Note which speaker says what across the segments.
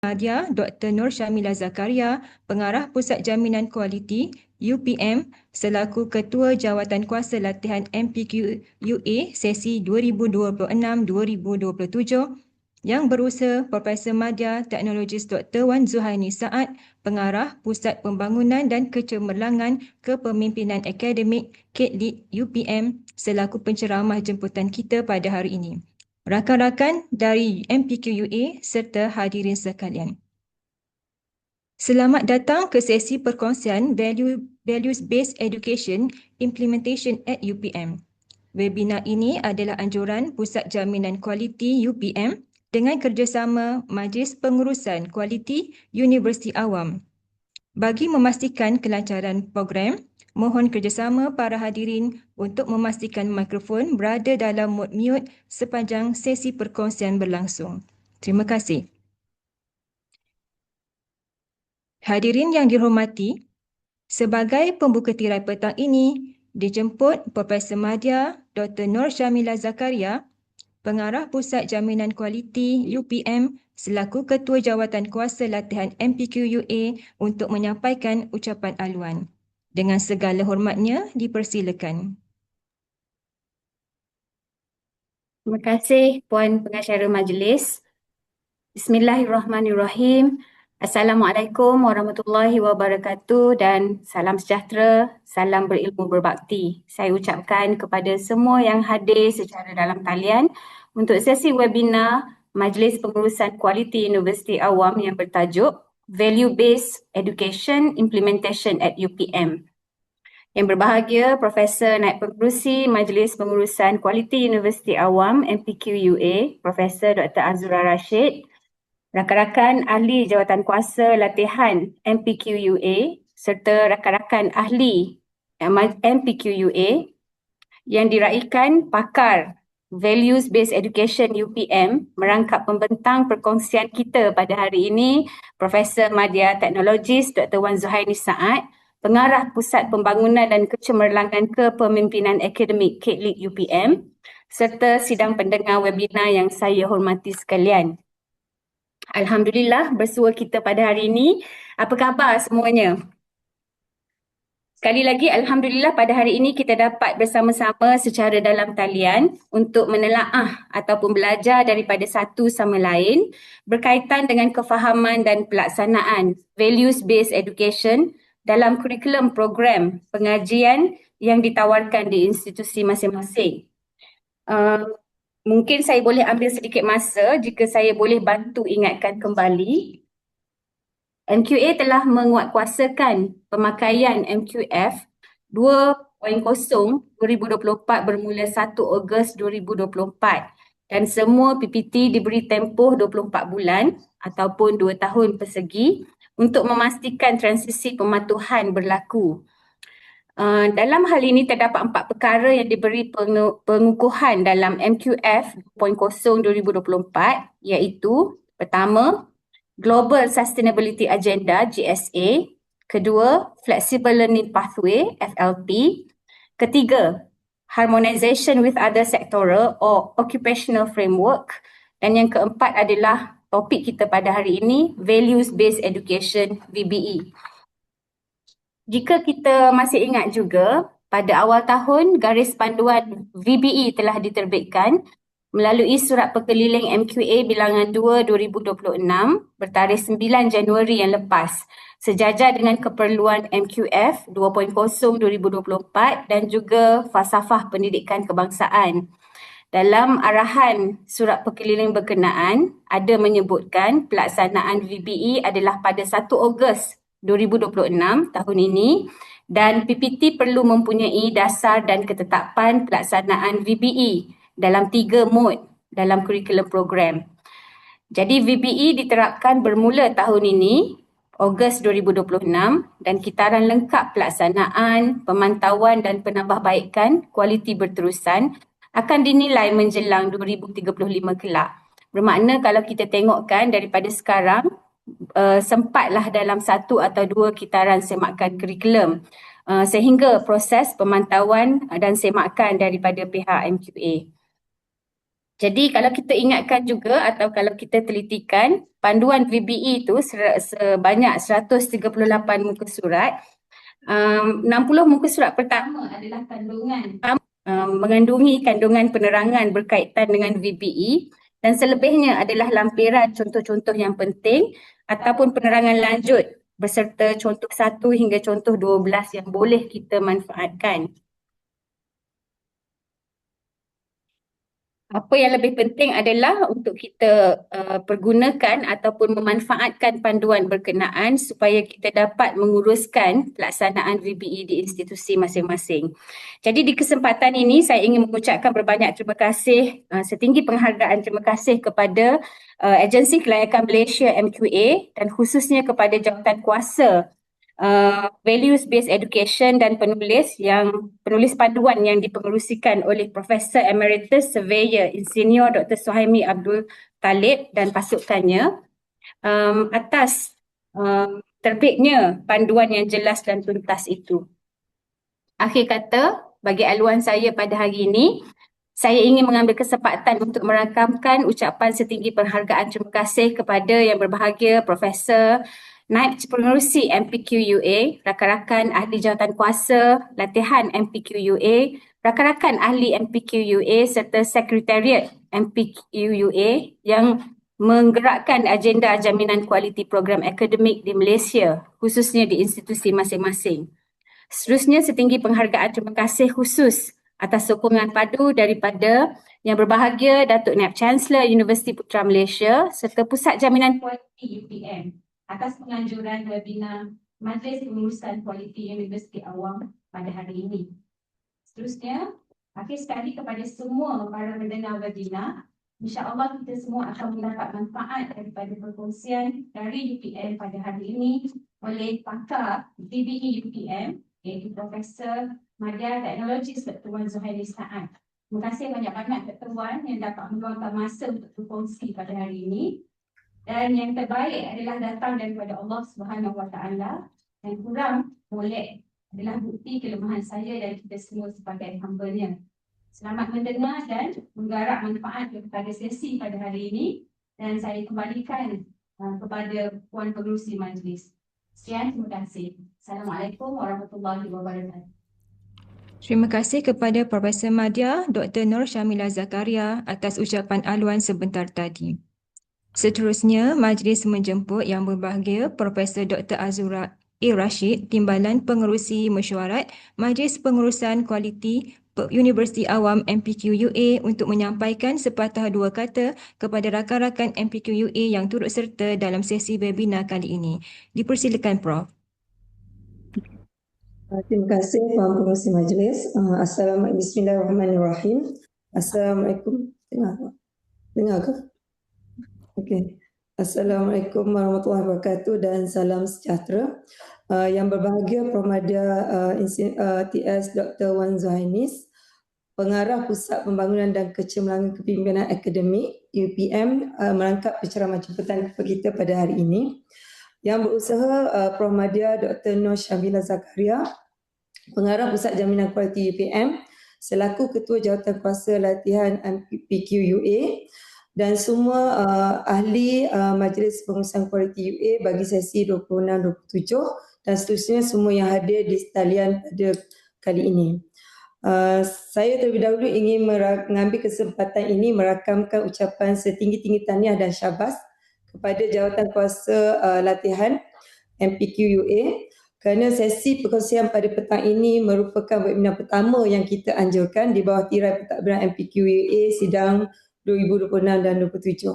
Speaker 1: Madya, Dr. Nur Syamila Zakaria, Pengarah Pusat Jaminan Kualiti UPM selaku Ketua Jawatankuasa Latihan MPQUA sesi 2026-2027 yang berusaha Profesor Madya Teknologis Dr. Wan Zuhainis Saad, Pengarah Pusat Pembangunan dan Kecemerlangan Kepemimpinan Akademik CADe-Lead UPM selaku penceramah jemputan kita pada hari ini. Rakan-rakan dari MPQUA serta hadirin sekalian. Selamat datang ke sesi perkongsian Values Based Education Implementation at UPM. Webinar ini adalah anjuran Pusat Jaminan Kualiti UPM dengan kerjasama Majlis Pengurusan Kualiti Universiti Awam. Bagi memastikan kelancaran program, mohon kerjasama para hadirin untuk memastikan mikrofon berada dalam mod mute sepanjang sesi perkongsian berlangsung. Terima kasih. Hadirin yang dihormati, sebagai pembuka tirai petang ini, dijemput Profesor Madya Dr. Nur Syamila Zakaria, Pengarah Pusat Jaminan Kualiti UPM selaku Ketua Jawatankuasa Latihan MPQUA untuk menyampaikan ucapan aluan. Dengan segala hormatnya, dipersilakan.
Speaker 2: Terima kasih Puan Pengacara Majlis. Bismillahirrahmanirrahim. Assalamualaikum warahmatullahi wabarakatuh dan salam sejahtera, salam berilmu berbakti. Saya ucapkan kepada semua yang hadir secara dalam talian untuk sesi webinar Majlis Pengurusan Kualiti Universiti Awam yang bertajuk Value Based Education Implementation at UPM. Yang berbahagia Profesor Naib Pengerusi Majlis Pengurusan Kualiti Universiti Awam MPQUA, Profesor Dr. Anjuran, rakan-rakan ahli jawatankuasa latihan MPQUA serta rakan-rakan ahli MPQUA yang diraikan pakar Values Based Education UPM merangkap pembentang perkongsian kita pada hari ini, Profesor Madya Teknologis Dr. Wan Zuhainis Saad, Pengarah Pusat Pembangunan dan Kecemerlangan Kepemimpinan Akademik CADe-Lead UPM serta sidang pendengar webinar yang saya hormati sekalian. Alhamdulillah bersua kita pada hari ini. Apa khabar semuanya? Sekali lagi Alhamdulillah pada hari ini kita dapat bersama-sama secara dalam talian untuk menelaah ataupun belajar daripada satu sama lain berkaitan dengan kefahaman dan pelaksanaan values-based education dalam kurikulum program pengajian yang ditawarkan di institusi masing-masing. Mungkin saya boleh ambil sedikit masa jika saya boleh bantu ingatkan kembali. MQA telah menguatkuasakan pemakaian MQF 2.0 2024 bermula 1 Ogos 2024 dan semua PPT diberi tempoh 24 bulan ataupun 2 tahun persegi untuk memastikan transisi pematuhan berlaku. Dalam hal ini terdapat 4 perkara yang diberi pengukuhan dalam MQF 2.0 2024 iaitu pertama, Global Sustainability Agenda GSA, kedua, Flexible Learning Pathway FLP, ketiga, Harmonization with Other Sectoral or Occupational Framework, dan yang keempat adalah topik kita pada hari ini, Values Based Education VBE. Jika kita masih ingat juga, pada awal tahun garis panduan VBE telah diterbitkan melalui Surat Perkeliling MQA bilangan 2 2026 bertarikh 9 Januari yang lepas, sejajar dengan keperluan MQF 2.0 2024 dan juga falsafah pendidikan kebangsaan. Dalam arahan Surat Perkeliling berkenaan, ada menyebutkan pelaksanaan VBE adalah pada 1 Ogos 2026 tahun ini dan PPT perlu mempunyai dasar dan ketetapan pelaksanaan VBE dalam 3 mod dalam kurikulum program. Jadi VBE diterapkan bermula tahun ini, Ogos 2026 dan kitaran lengkap pelaksanaan, pemantauan dan penambahbaikan kualiti berterusan akan dinilai menjelang 2035 kelak. Bermakna kalau kita tengokkan daripada sekarang, sempatlah dalam 1 atau 2 kitaran semakan kurikulum sehingga proses pemantauan dan semakan daripada pihak MQA. Jadi kalau kita ingatkan juga atau kalau kita telitikan, panduan VBE itu sebanyak 138 muka surat. 60 muka surat pertama adalah mengandungi kandungan penerangan berkaitan dengan VBE dan selebihnya adalah lampiran contoh-contoh yang penting ataupun penerangan lanjut beserta contoh 1 hingga contoh 12 yang boleh kita manfaatkan. Apa yang lebih penting adalah untuk kita pergunakan ataupun memanfaatkan panduan berkenaan supaya kita dapat menguruskan pelaksanaan VBE di institusi masing-masing. Jadi di kesempatan ini saya ingin mengucapkan berbanyak terima kasih, setinggi penghargaan terima kasih kepada Agensi Kelayakan Malaysia MQA dan khususnya kepada jawatan kuasa Values Based Education dan penulis panduan yang dipengerusikan oleh Profesor Emeritus Surveyor Insinyur Dr. Zuhainis Abdul Talib dan pasukannya atas terbitnya panduan yang jelas dan tuntas itu. Akhir kata, bagi aluan saya pada hari ini, saya ingin mengambil kesempatan untuk merakamkan ucapan setinggi penghargaan terima kasih kepada yang berbahagia Profesor Naib Pengerusi MPQUA, rakan-rakan ahli jawatan kuasa latihan MPQUA, rakan-rakan ahli MPQUA serta Sekretariat MPQUA yang menggerakkan agenda jaminan kualiti program akademik di Malaysia, khususnya di institusi masing-masing. Seterusnya, setinggi penghargaan terima kasih khusus atas sokongan padu daripada yang berbahagia Datuk Naib Chancellor Universiti Putra Malaysia serta Pusat Jaminan Kualiti UPM atas penganjuran webinar Majlis Pengurusan Kualiti Universiti Awam pada hari ini. Seterusnya, akhir sekali kepada semua para pendengar webinar, insya-Allah kita semua akan mendapat manfaat daripada perkongsian dari UPM pada hari ini oleh pakar VBE UPM iaitu Profesor Madya Teknologi Dr. Zuhainis Saad. Terima kasih banyak-banyak Dr. Wan yang dapat meluangkan masa untuk berkongsi pada hari ini. Dan yang terbaik adalah datang daripada Allah Subhanahu Wa Taala. Yang kurang boleh adalah bukti kelemahan saya dan kita semua sebagai hamba-Nya. Selamat mendengar dan menggarap manfaat kepada sesi pada hari ini. Dan saya kembalikan kepada Puan Pengerusi Majlis. Sekian, terima kasih. Assalamualaikum warahmatullahi wabarakatuh.
Speaker 1: Terima kasih kepada Profesor Madya Dr. Nur Syamila Zakaria atas ucapan aluan sebentar tadi. Seterusnya, majlis menjemput yang berbahagia Profesor Dr. Azura Rashid, Timbalan Pengerusi Mesyuarat Majlis Pengurusan Kualiti Universiti Awam MPQUA untuk menyampaikan sepatah dua kata kepada rakan-rakan MPQUA yang turut serta dalam sesi webinar kali ini. Dipersilakan Prof.
Speaker 3: Terima kasih Puan Pengerusi Majlis. Assalamualaikum, Bismillahirrahmanirrahim. Assalamualaikum. Dengar ke? Okey. Assalamualaikum warahmatullahi wabarakatuh dan salam sejahtera. Yang berbahagia Prof Madya TS Dr. Wan Zuhainis, Pengarah Pusat Pembangunan dan Kecemerlangan Kepimpinan Akademik UPM, merangkap penceramah jemputan kepada kita pada hari ini. Yang berusaha Prof Madya Dr. Nur Syamila Zakaria, Pengarah Pusat Jaminan Kualiti UPM, selaku Ketua Jawatan Kuasa Latihan MPQUA dan semua ahli Majlis Pengurusan Kualiti UA bagi sesi 26-27 dan seterusnya semua yang hadir di talian pada kali ini. Saya terlebih dahulu ingin mengambil kesempatan ini merakamkan ucapan setinggi-tinggi tahniah dan syabas kepada Jawatan Kuasa Latihan MPQUA kerana sesi perkongsian pada petang ini merupakan webinar pertama yang kita anjurkan di bawah tirai pentadbiran MPQUA sidang 2026 dan 27.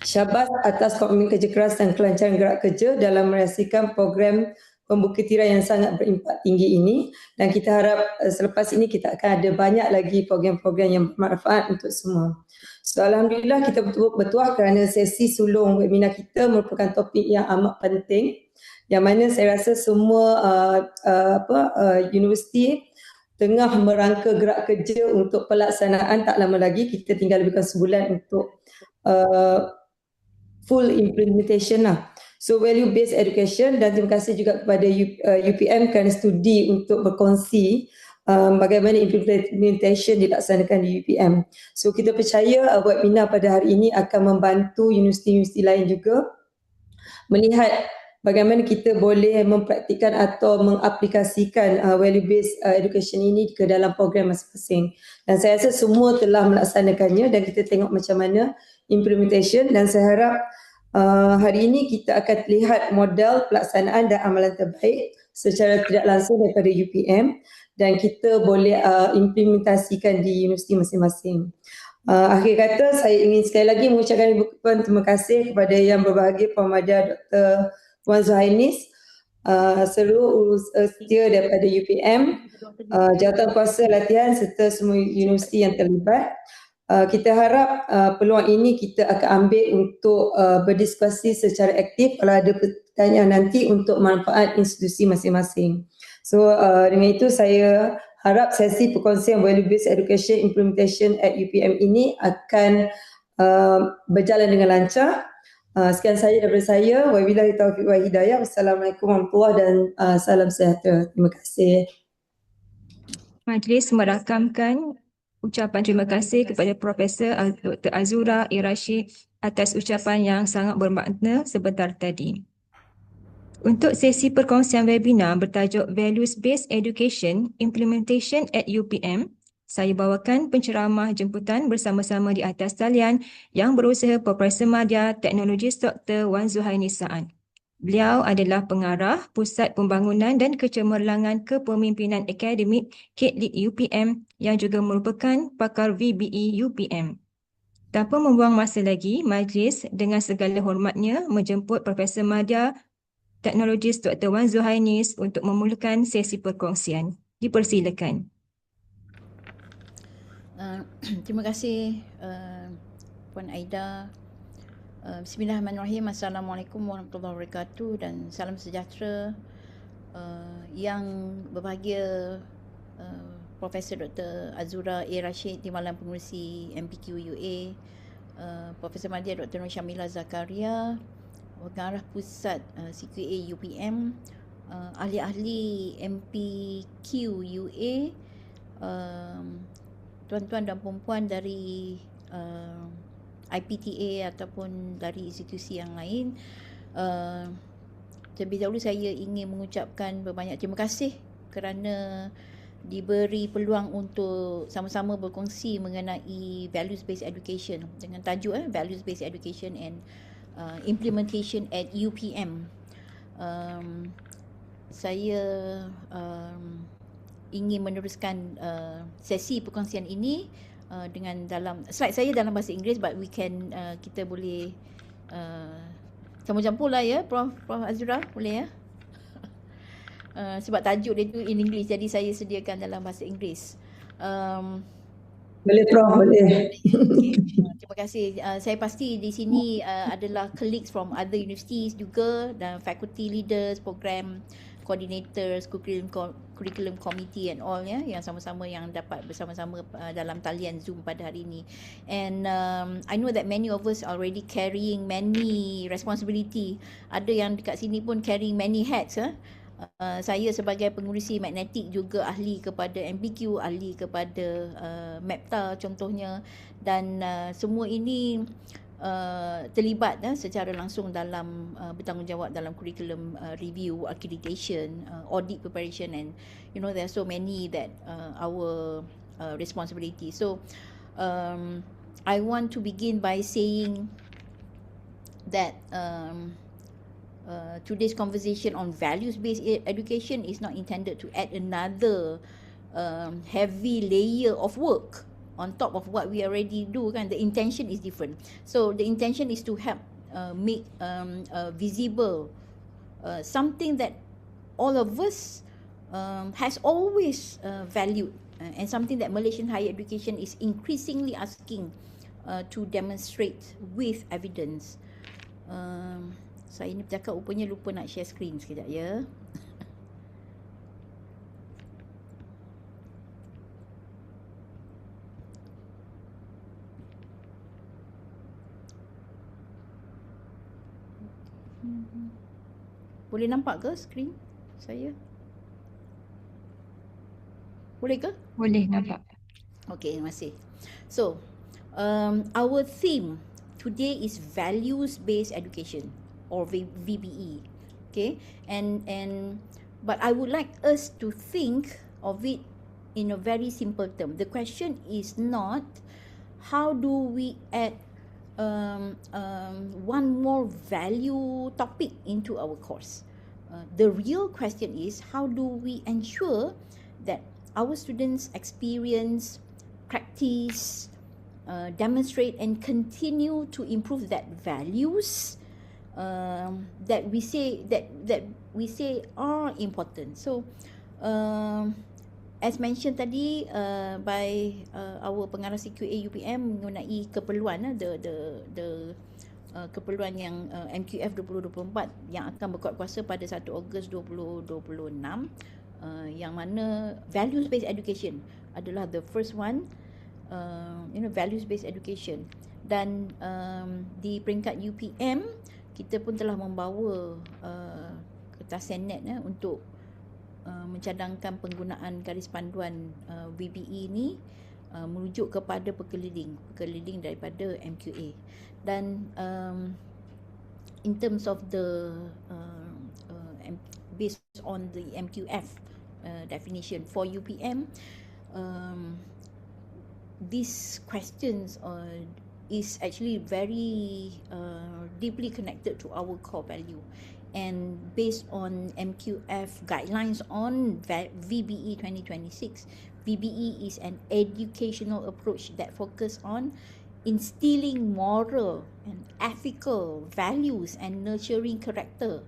Speaker 3: Syabas atas komitmen kerja keras dan kelancaran gerak kerja dalam merahsiakan program pembuka tirai yang sangat berimpak tinggi ini, dan kita harap selepas ini kita akan ada banyak lagi program-program yang bermanfaat untuk semua. So, Alhamdulillah kita bertuah kerana sesi sulung webinar kita merupakan topik yang amat penting yang mana saya rasa semua universiti tengah merangka gerak kerja untuk pelaksanaan. Tak lama lagi kita tinggal lebih kurang sebulan untuk full implementation lah. So value based education, dan terima kasih juga kepada UPM kerana studi untuk berkongsi bagaimana implementation dilaksanakan di UPM. So kita percaya webinar pada hari ini akan membantu universiti-universiti lain juga melihat bagaimana kita boleh mempraktikkan atau mengaplikasikan value based education ini ke dalam program masing-masing. Dan saya rasa semua telah melaksanakannya dan kita tengok macam mana implementation, dan saya harap hari ini kita akan lihat model pelaksanaan dan amalan terbaik secara tidak langsung daripada UPM dan kita boleh implementasikan di universiti masing-masing. Akhir kata, saya ingin sekali lagi mengucapkan ribuan terima kasih kepada yang berbahagia Prof. Madya, Dr. Puan Zuhainis, seluruh setia daripada UPM, jawatankuasa latihan serta semua universiti yang terlibat. Kita harap peluang ini kita akan ambil untuk berdiskusi secara aktif kalau ada pertanyaan nanti untuk manfaat institusi masing-masing. So dengan itu saya harap sesi perkongsian value based education implementation at UPM ini akan berjalan dengan lancar. Sekian sahaja daripada saya. Wabillahi taufiq wal hidayah. Wassalamualaikum warahmatullahi dan salam sejahtera. Terima kasih.
Speaker 1: Majlis merakamkan ucapan terima kasih kepada Profesor Dr. Azura Rashid atas ucapan yang sangat bermakna sebentar tadi. Untuk sesi perkongsian webinar bertajuk Values Based Education Implementation at UPM, saya bawakan penceramah jemputan bersama-sama di atas talian yang berusaha Prof. Madya Teknologis Dr. Wan Zuhainis Saad. Beliau adalah Pengarah Pusat Pembangunan dan Kecemerlangan Kepemimpinan Akademik CADe-Lead UPM yang juga merupakan pakar VBE UPM. Tanpa membuang masa lagi, majlis dengan segala hormatnya menjemput Prof. Madya Teknologis Dr. Wan Zuhainis untuk memulakan sesi perkongsian. Dipersilakan.
Speaker 4: Terima kasih Puan Aida. Bismillahirrahmanirrahim. Assalamualaikum warahmatullahi wabarakatuh dan salam sejahtera. Yang berbahagia Profesor Dr. Azura Rashid, Timbalan Pengurusi MPQ UA, Profesor Madya Dr. Nur Syamila Zakaria, Pengarah Pusat CQA UPM, ahli-ahli MPQ UA, tuan-tuan dan puan-puan dari IPTA ataupun dari institusi yang lain. Terlebih dahulu saya ingin mengucapkan berbanyak terima kasih kerana diberi peluang untuk sama-sama berkongsi mengenai values based education dengan tajuk values based education and implementation at UPM. Saya ingin meneruskan sesi perkongsian ini dengan dalam slide saya dalam bahasa Inggeris, but we can kita boleh campur-campur lah ya, Prof Azura, boleh ya? Sebab tajuk dia tu in English, jadi saya sediakan dalam bahasa Inggeris.
Speaker 3: Boleh Prof, boleh.
Speaker 4: Okay. Terima kasih. Saya pasti di sini adalah colleagues from other universities juga dan faculty leaders, program coordinators, curriculum committee and all ya, yang sama-sama yang dapat bersama-sama dalam talian Zoom pada hari ini. And I know that many of us are already carrying many responsibility. Ada yang dekat sini pun carrying many hats. Saya sebagai pengurusi magnetik juga ahli kepada MPQ, ahli kepada MEPTA contohnya, dan semua ini terlibat secara langsung dalam bertanggungjawab dalam curriculum review, accreditation, audit preparation, and you know there are so many that our responsibility. So I want to begin by saying that today's conversation on values-based education is not intended to add another heavy layer of work on top of what we already do, kan. The intention is different. So the intention is to help make visible something that all of us has always valued, and something that Malaysian higher education is increasingly asking to demonstrate with evidence. Saya ni bercakap rupanya lupa nak share screen sekejap ya. Boleh nampak ke skrin saya? Boleh ke?
Speaker 1: Boleh nampak.
Speaker 4: Okay, terima kasih. So, our theme today is values-based education or VBE. Okay, but I would like us to think of it in a very simple term. The question is not how do we add one more value topic into our course. The real question is how do we ensure that our students experience, practice, demonstrate and continue to improve that values that we say are important. So as mentioned tadi by our Pengarah CADe-Lead UPM mengenai keperluan the keperluan yang MQF 2024 yang akan berkuat kuasa pada 1 Ogos 2026, yang mana values based education adalah the first one, values based education. Dan di peringkat UPM kita pun telah membawa kertas Senet untuk mencadangkan penggunaan garis panduan VBE ni merujuk kepada pekeliling daripada MQA. Dan in terms of the based on the MQF definition for UPM, these questions is actually very deeply connected to our core value. And based on MQF guidelines on VBE 2026, VBE is an educational approach that focuses on instilling moral and ethical values and nurturing character,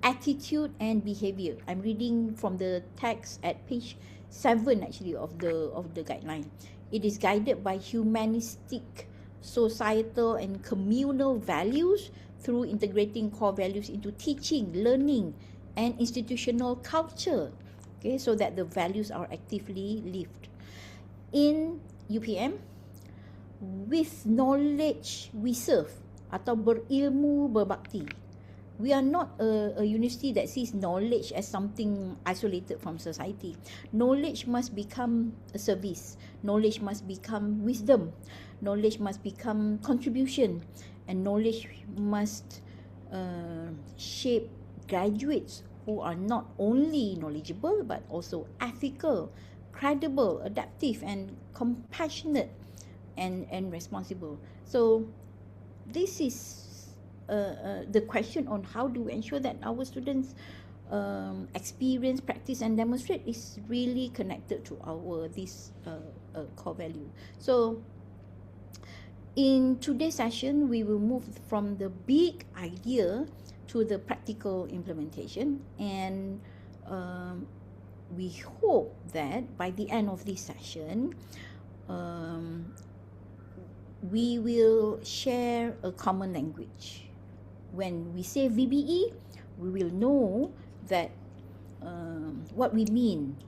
Speaker 4: attitude and behavior. I'm reading from the text at page 7 actually of the guideline. It is guided by humanistic, societal and communal values through integrating core values into teaching, learning and institutional culture, okay, so that the values are actively lived. In UPM, with knowledge we serve atau berilmu berbakti. We are not a university that sees knowledge as something isolated from society. Knowledge must become a service. Knowledge must become wisdom. Knowledge must become contribution. And knowledge must shape graduates who are not only knowledgeable but also ethical, credible, adaptive and compassionate and responsible. So this is the question on how do we ensure that our students experience, practice and demonstrate is really connected to our this core value. So in today's session, we will move from the big idea to the practical implementation, and we hope that by the end of this session, we will share a common language. When we say VBE, we will know that what we mean.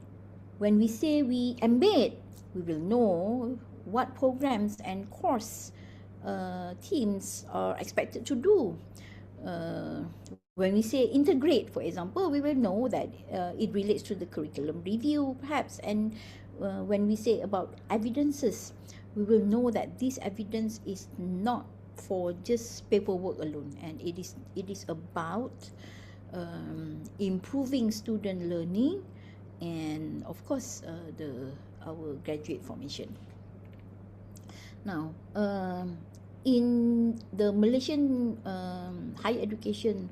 Speaker 4: When we say we embed, we will know what programs and course teams are expected to do. When we say integrate, for example, we will know that it relates to the curriculum review perhaps. And when we say about evidences, we will know that this evidence is not for just paperwork alone, and it is about improving student learning and of course our graduate formation. Now, in the Malaysian higher education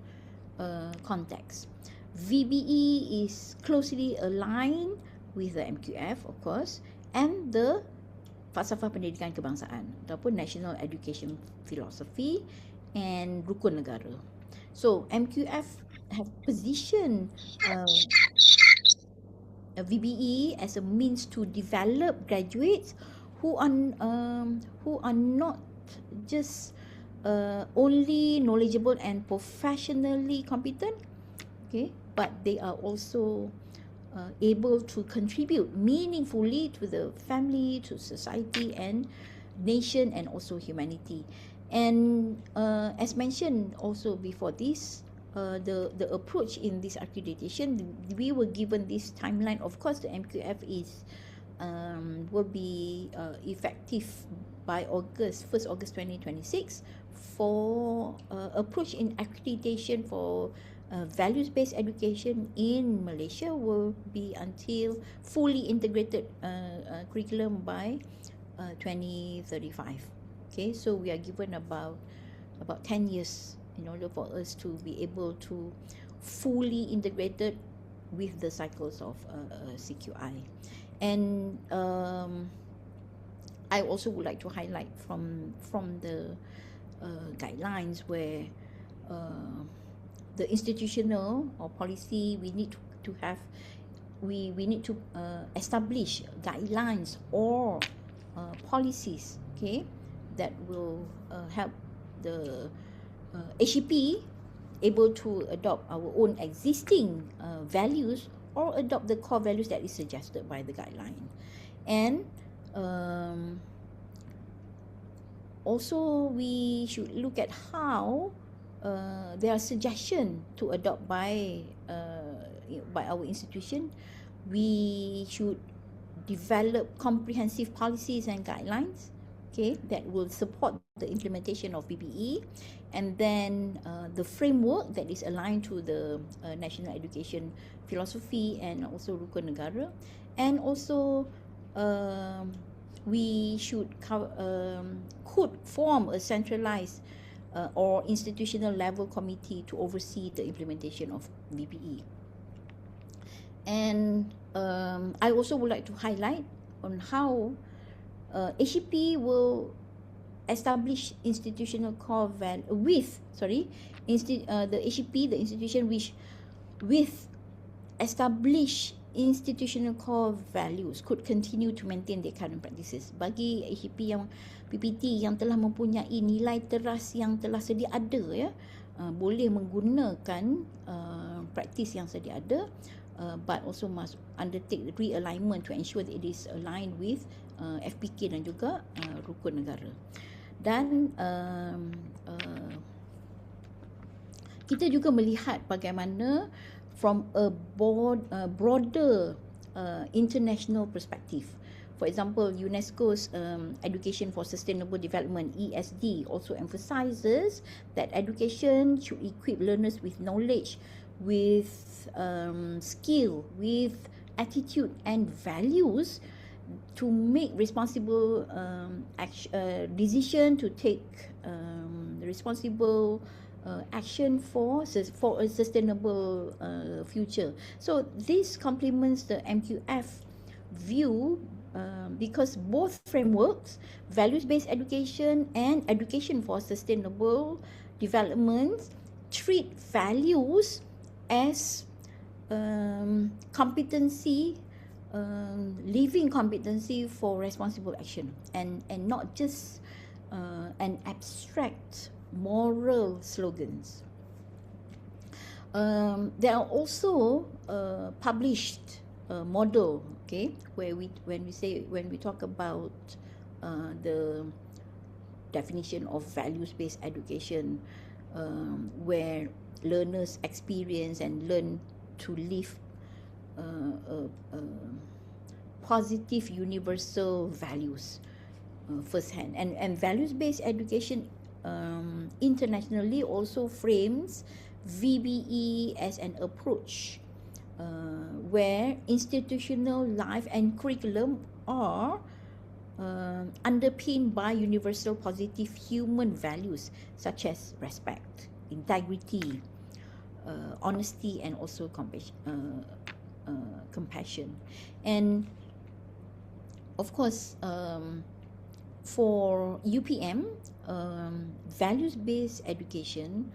Speaker 4: context, VBE is closely aligned with the MQF, of course, and the Falsafah Pendidikan Kebangsaan ataupun National Education Philosophy and Rukun Negara. So MQF have positioned VBE as a means to develop graduates who are not just only knowledgeable and professionally competent, okay, but they are also able to contribute meaningfully to the family, to society and nation and also humanity. And as mentioned also before this, the approach in this accreditation, we were given this timeline. Of course, the MQF is will be effective by first August 2026 for approach in accreditation for values-based education in Malaysia will be until fully integrated curriculum by 2035. Okay, so we are given about 10 years in order for us to be able to fully integrated with the cycles of CQI. And I also would like to highlight from the guidelines where the institutional or policy we need to have, we need to establish guidelines or policies, okay, that will help the HEP able to adopt our own existing values or adopt the core values that is suggested by the guideline. And also we should look at how there are suggestions to adopt by our institution. We should develop comprehensive policies and guidelines, okay, that will support the implementation of VBE, and then the framework that is aligned to the national education philosophy and also Rukun Negara. And also we should could form a centralized or institutional level committee to oversee the implementation of VBE. And I also would like to highlight on how HEP will establish institutional core value the HEP, the institution which with established institutional core values could continue to maintain their current practices. Bagi HEP yang PPT yang telah mempunyai nilai teras yang telah sedia ada, ya, boleh menggunakan praktis yang sedia ada, but also must undertake realignment to ensure that it is aligned with FPK dan juga Rukun Negara. Dan kita juga melihat bagaimana from a broader international perspective. For example, UNESCO's Education for Sustainable Development, ESD, also emphasizes that education should equip learners with knowledge, with skill, with attitude and values to make responsible decision, to take responsible action for a sustainable future. So this complements the MQF view because both frameworks, values-based education and education for sustainable development, treat values as competency, living competency for responsible action, and not just an abstract moral slogans. There are also published model, okay, where when we talk about the definition of values-based education, where learners experience and learn to live positive universal values firsthand. And values-based education internationally also frames VBE as an approach where institutional life and curriculum are underpinned by universal positive human values such as respect, integrity, honesty, and also compassion. And of course, for UPM, values-based education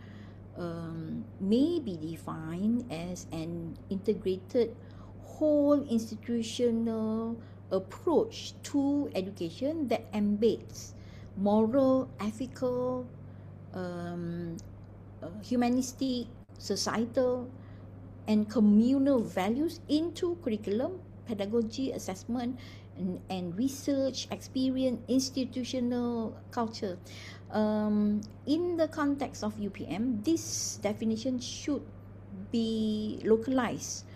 Speaker 4: may be defined as an integrated whole institutional approach to education that embeds moral, ethical, humanistic, societal, and communal values into curriculum, pedagogy, assessment, and research, experience, institutional culture. In the context of UPM, this definition should be localized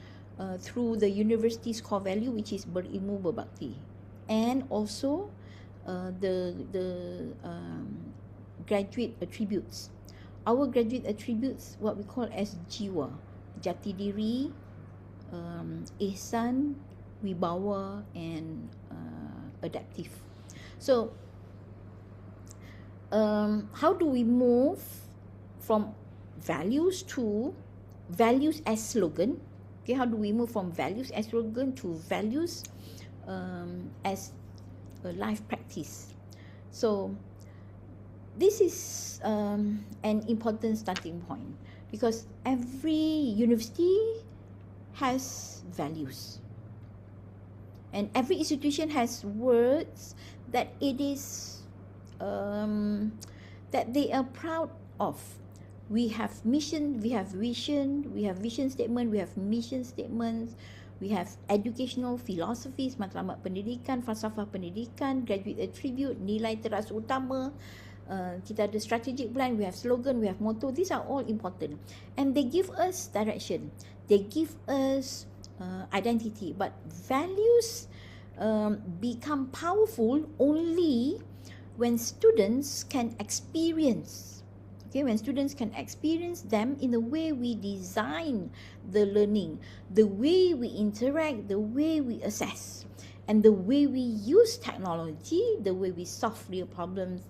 Speaker 4: through the university's core value, which is berilmu berbakti, and also the graduate attributes. Our graduate attributes, what we call as jiwa, jati diri, ihsan, wibawa, and adaptive. So how do we move from values to values as slogan? Okay, how do we move from values as slogan to values as a life practice? So this is an important starting point, because every university has values, and every institution has words that it is that they are proud of. We have mission, we have vision, we have vision statement, we have mission statements, we have educational philosophies, matlamat pendidikan, falsafah pendidikan, graduate attribute, nilai teras utama, kita ada strategic plan, we have slogan, we have motto. These are all important, and they give us direction, they give us identity. But values become powerful only when students can experience, okay, when students can experience them in the way we design the learning, the way we interact, the way we assess, and the way we use technology, the way we solve real problems,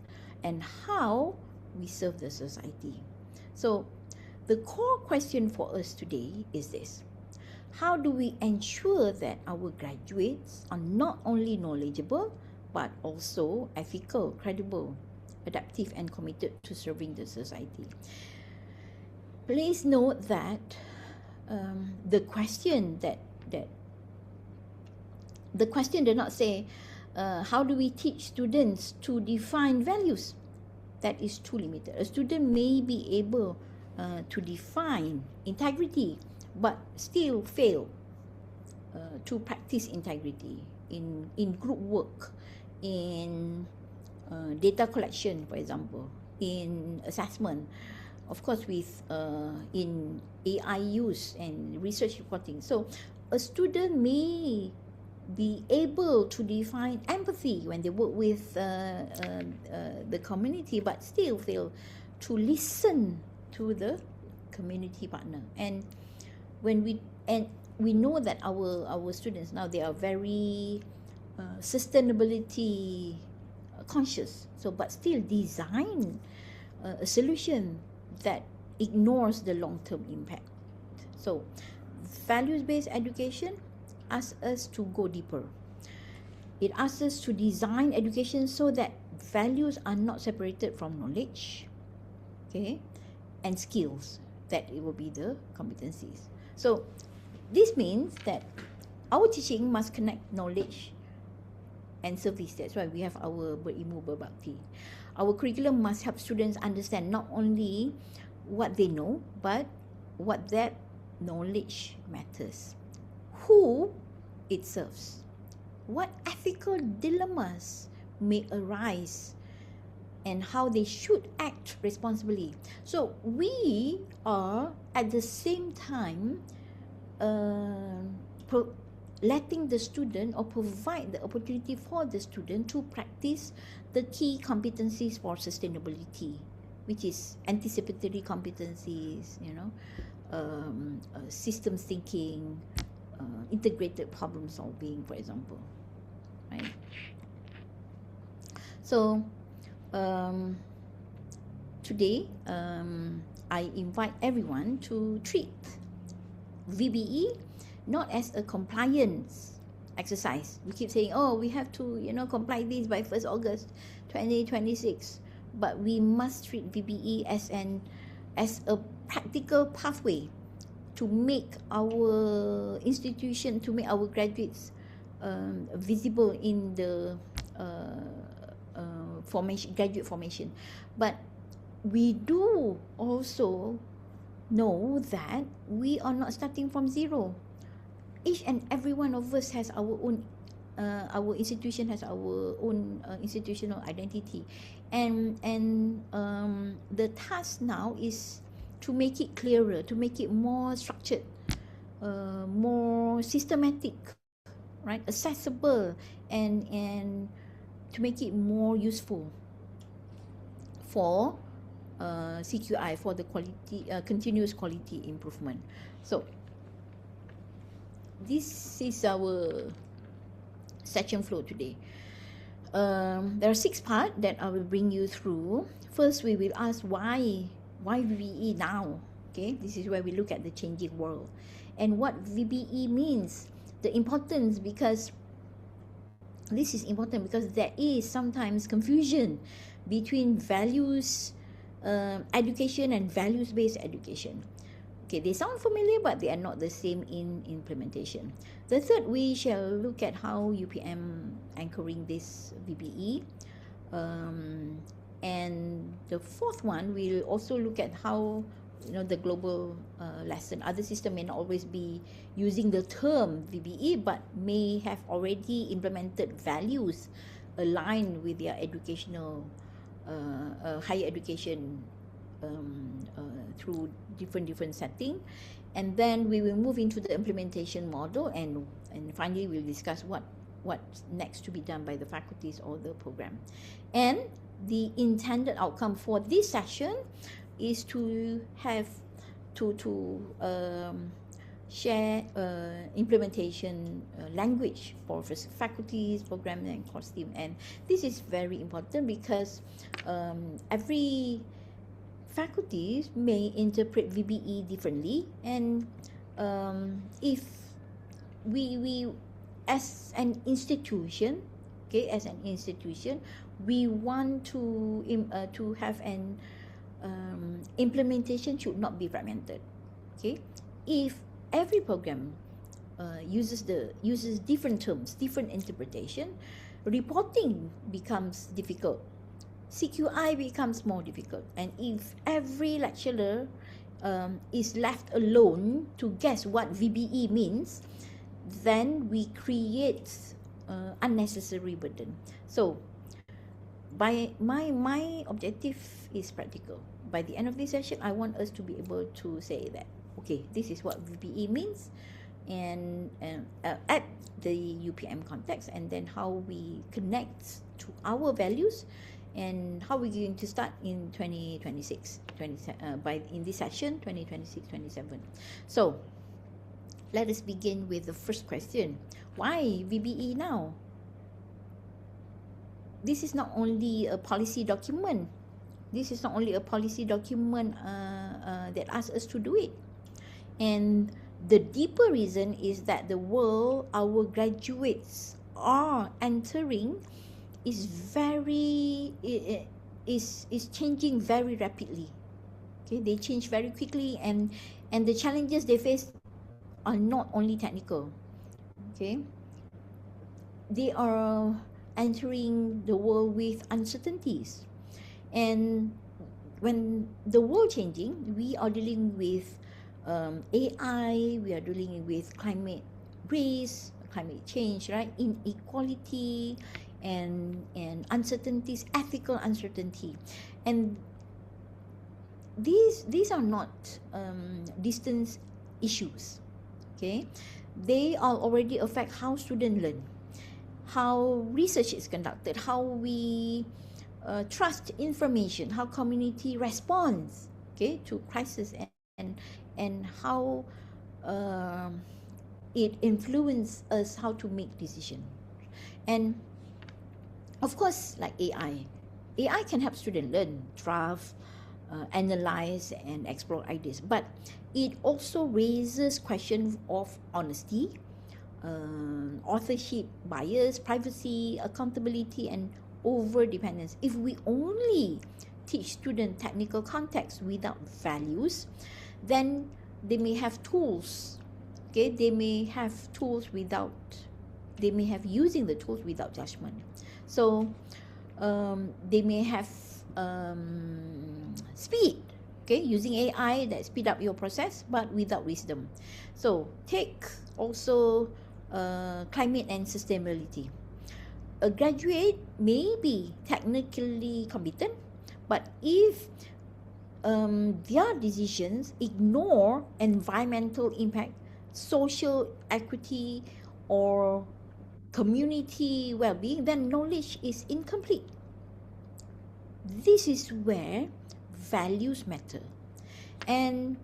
Speaker 4: and how we serve the society. So the core question for us today is this: how do we ensure that our graduates are not only knowledgeable, but also ethical, credible, adaptive, and committed to serving the society? Please note that the question did not say how do we teach students to define values. That is too limited. A student may be able to define integrity, but still fail to practice integrity in group work, in data collection, for example, in assessment, of course with in AI use and research reporting. So a student may be able to define empathy when they work with the community, but still fail to listen to the community partner. And when we know that our students now, they are very sustainability conscious, so but still design a solution that ignores the long-term impact. So values-based education asks us to go deeper. It asks us to design education so that values are not separated from knowledge, okay, and skills, that it will be the competencies. So this means that our teaching must connect knowledge and service. That's why we have our berilmu berbakti. Our curriculum must help students understand not only what they know, but what that knowledge matters, who it serves, what ethical dilemmas may arise, and how they should act responsibly. So we are at the same time letting the student, or provide the opportunity for the student to practice the key competencies for sustainability, which is anticipatory competencies, systems thinking, integrated problem solving, for example, right? So today I invite everyone to treat VBE not as a compliance exercise. We keep saying, oh, we have to, comply this by 1st August 2026. But we must treat VBE as a practical pathway to make our institution, to make our graduates visible in the graduate formation. But we do also know that we are not starting from zero. Each and every one of us has our own, our institution has our own institutional identity, and the task now is to make it clearer, to make it more structured, more systematic, right, accessible, and to make it more useful for CQI, for the quality, continuous quality improvement. So this is our session flow today. There are 6 parts that I will bring you through. First, we will ask why VBE now. Okay, this is where we look at the changing world and what VBE means. The importance, because this is important because there is sometimes confusion between values education and values-based education. Okay, they sound familiar, but they are not the same in implementation. The third, we shall look at how UPM anchoring this VBE. And the fourth one, we'll also look at how, you know, the global lesson. Other system may not always be using the term VBE, but may have already implemented values aligned with their educational, higher education through different setting. And then we will move into the implementation model, and finally we'll discuss what's next to be done by the faculties or the program. And the intended outcome for this session is to have to share implementation language for faculties, program, and course team. And this is very important because every faculties may interpret VBE differently, and if we as an institution, okay, as an institution, we want to have an implementation should not be fragmented. Okay, if every program uses different terms, different interpretation, reporting becomes difficult. CQI becomes more difficult, and if every lecturer is left alone to guess what VBE means, then we create unnecessary burden. So, by my objective is practical. By the end of this session, I want us to be able to say that, okay, this is what VBE means, and at the UPM context, and then how we connect to our values, and how we're going to start in 2026, in this session, 2026-27. So, let us begin with the first question. Why VBE now? This is not only a policy document. This is not only a policy document that asks us to do it. And the deeper reason is that the world our graduates are entering is changing very rapidly. Okay, they change very quickly, and the challenges they face are not only technical. Okay, they are entering the world with uncertainties, and when the world changing, we are dealing with AI, we are dealing with climate risk, climate change, right? Inequality and uncertainties, ethical uncertainty, and these are not distant issues. Okay, they are already affect how students learn, how research is conducted, how we trust information, how community responds, okay, to crisis, and how it influences us how to make decisions. And of course, like AI can help students learn, draft, analyze, and explore ideas, but it also raises questions of honesty, authorship bias, privacy, accountability, and over-dependence. If we only teach students technical context without values, then they may have tools. Okay, they may have using the tools without judgment. So they may have speed, okay, using AI that speed up your process, but without wisdom. So take also climate and sustainability. A graduate may be technically competent, but if their decisions ignore environmental impact, social equity or community well-being, then knowledge is incomplete. This is where values matter. And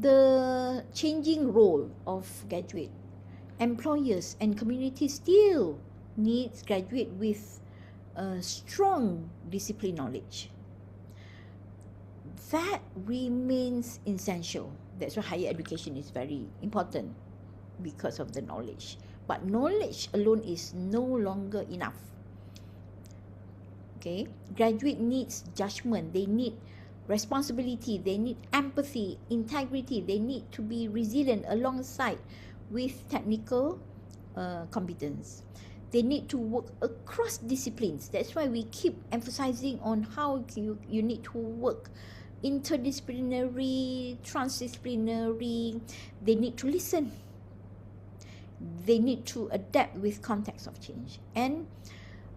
Speaker 4: the changing role of graduate, employers and communities still needs graduate with strong discipline knowledge. That remains essential. That's why higher education is very important, because of the knowledge. But knowledge alone is no longer enough. Okay, graduate needs judgment, they need responsibility, they need empathy, integrity, they need to be resilient alongside with technical competence. They need to work across disciplines. That's why we keep emphasizing on how you need to work interdisciplinary, transdisciplinary. They need to listen. They need to adapt with context of change. And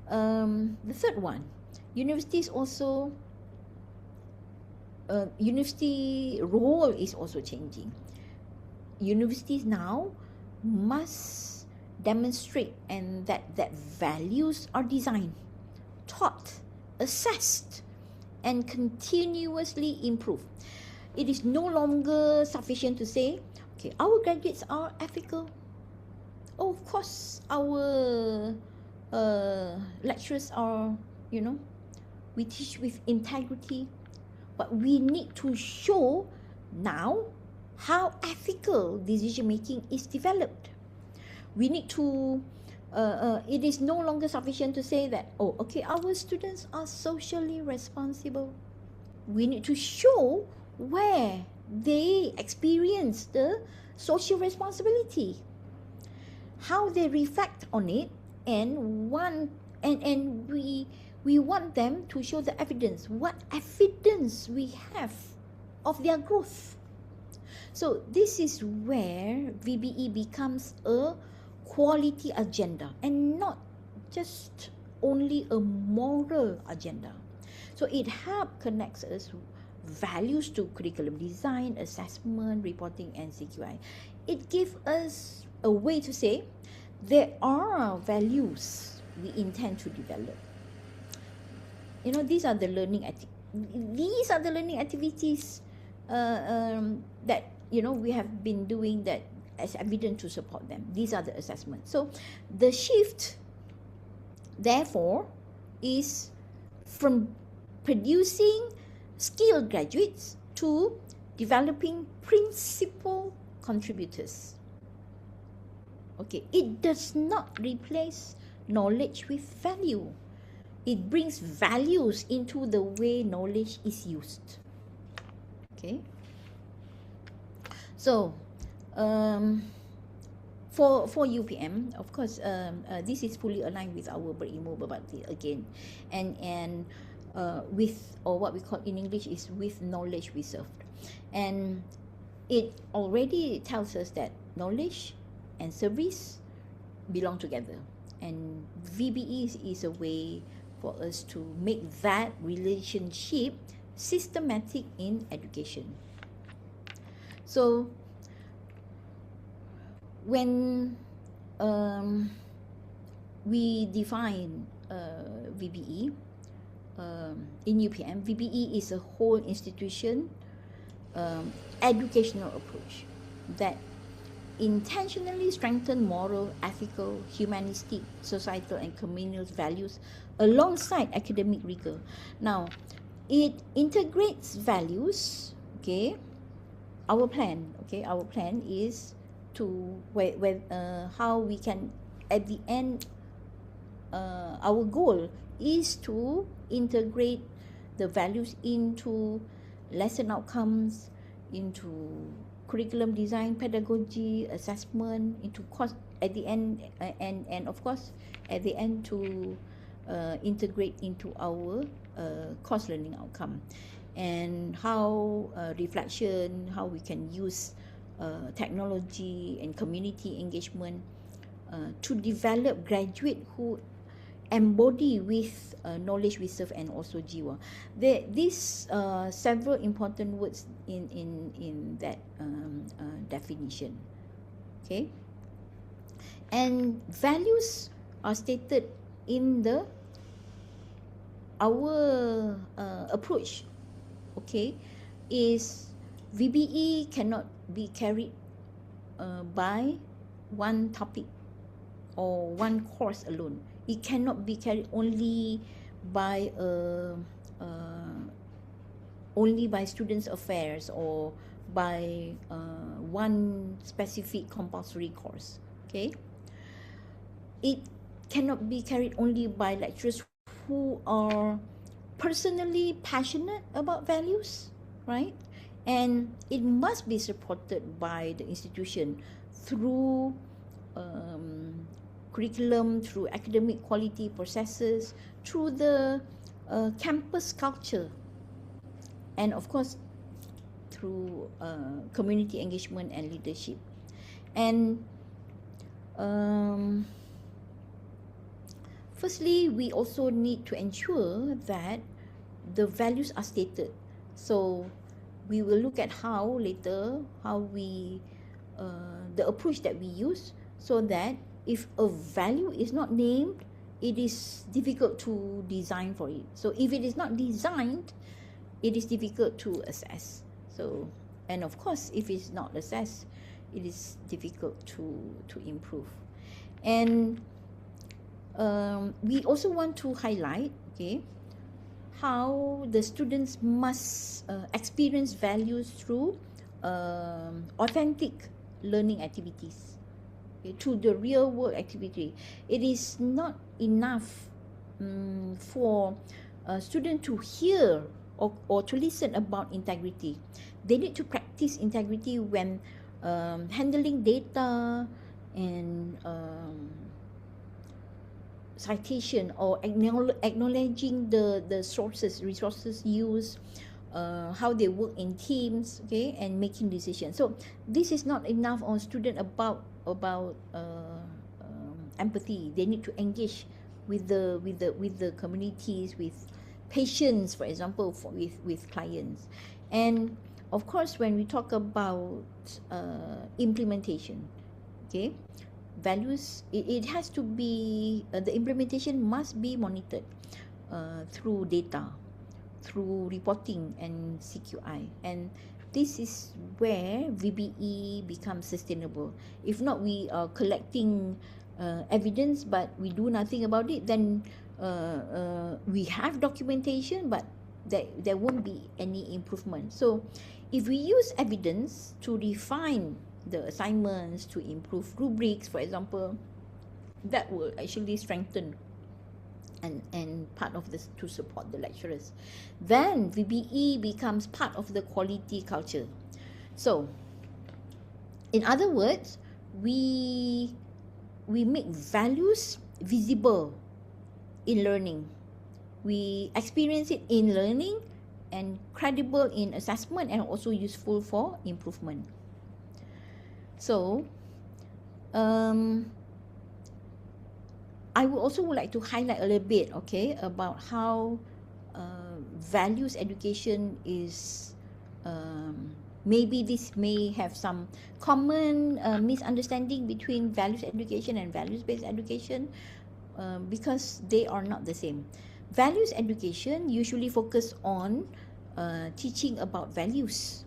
Speaker 4: the third one, universities also, university role is also changing. Universities now must demonstrate and that values are designed, taught, assessed, and continuously improved. It is no longer sufficient to say, okay, our graduates are ethical. Oh, of course, our lecturers are, we teach with integrity. But we need to show now how ethical decision making is developed. We need to, it is no longer sufficient to say that, oh, okay, our students are socially responsible. We need to show where they experience the social responsibility, how they reflect on it, and we want them to show the evidence, what evidence we have of their growth. So this is where VBE becomes a quality agenda and not just only a moral agenda. So it helps connect us values to curriculum design, assessment, reporting, and CQI. It gives us a way to say there are values we intend to develop. These are the learning activities that we have been doing that as evidence to support them. These are the assessments. So the shift, therefore, is from producing skilled graduates to developing principal contributors. Okay, it does not replace knowledge with value. It brings values into the way knowledge is used. Okay. So, for UPM, of course, this is fully aligned with our berilmu berbakti again, and with, or what we call in English is with knowledge we served, and it already tells us that knowledge and service belong together, and VBE is a way for us to make that relationship systematic in education. So when we define VBE in UPM, VBE is a whole institution educational approach that intentionally strengthen moral, ethical, humanistic, societal, and communal values alongside academic rigor. Now, it integrates values. Okay, our plan is to how we can, at the end, our goal is to integrate the values into lesson outcomes, into curriculum design, pedagogy, assessment, into course at the end, and of course at the end to integrate into our course learning outcome, and how reflection, how we can use technology and community engagement to develop graduate who embody with knowledge we serve and also jiwa. These several important words in that definition. Okay, and values are stated in our approach. Okay, is VBE cannot be carried by one topic or one course alone. It cannot be carried only by students' affairs or by one specific compulsory course. Okay, it cannot be carried only by lecturers who are personally passionate about values, right? And it must be supported by the institution through curriculum, through academic quality processes, through the campus culture, and of course through community engagement and leadership. And firstly, we also need to ensure that the values are stated. So we will look at how later, the approach that we use, so that if a value is not named, it is difficult to design for it. So if it is not designed, it is difficult to assess. So, and of course, if it's not assessed, it is difficult to improve. And we also want to highlight, okay, how the students must experience values through authentic learning activities, okay, to the real world activity. It is not enough for a student to hear or to listen about integrity. They need to practice integrity when handling data and citation, or acknowledging the resources used, how they work in teams, okay, and making decisions. So this is not enough on student about empathy. They need to engage with the communities, with patients, for example, with clients. And of course, when we talk about implementation, okay, values, it has to be, the implementation must be monitored through data, through reporting and CQI. And this is where VBE becomes sustainable. If not, we are collecting evidence but we do nothing about it, then we have documentation but there won't be any improvement. So if we use evidence to refine the assignments, to improve rubrics, for example, that will actually strengthen and part of this to support the lecturers. Then VBE becomes part of the quality culture. So in other words, we make values visible in learning. We experience it in learning and credible in assessment, and also useful for improvement. So I would also like to highlight a little bit, okay, about how values education is, maybe this may have some common misunderstanding between values education and values-based education, because they are not the same. Values education usually focus on teaching about values,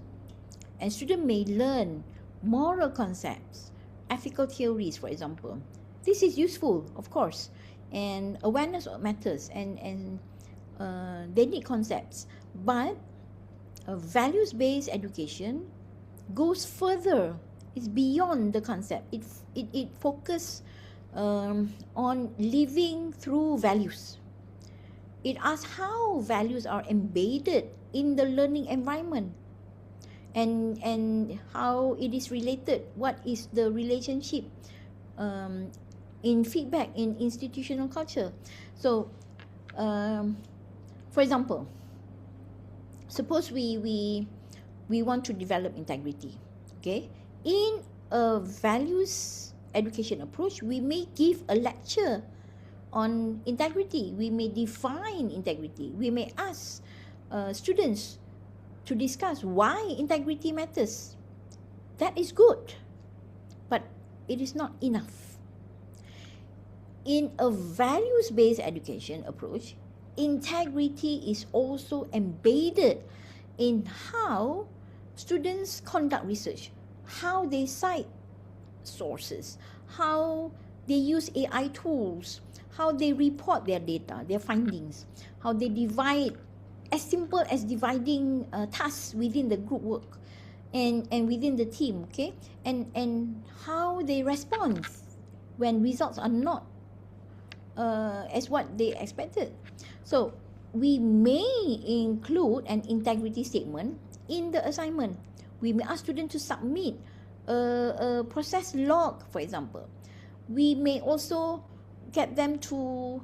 Speaker 4: and students may learn moral concepts, ethical theories, for example. This is useful, of course, and awareness matters, and they need concepts. But values-based education goes further. It's beyond the concept. It focuses on living through values. It asks how values are embedded in the learning environment, and how it is related. What is the relationship in feedback in institutional culture? So, for example, suppose we want to develop integrity. Okay, in a values education approach, we may give a lecture on integrity. We may define integrity. We may ask students to discuss why integrity matters. That is good. But it is not enough. In a values-based education approach, integrity is also embedded in how students conduct research, how they cite sources, how they use AI tools, how they report their data, their findings, how they divide, as simple as dividing tasks within the group work and within the team, okay? And how they respond when results are not as what they expected. So we may include an integrity statement in the assignment. We may ask students to submit a process log, for example. We may also get them to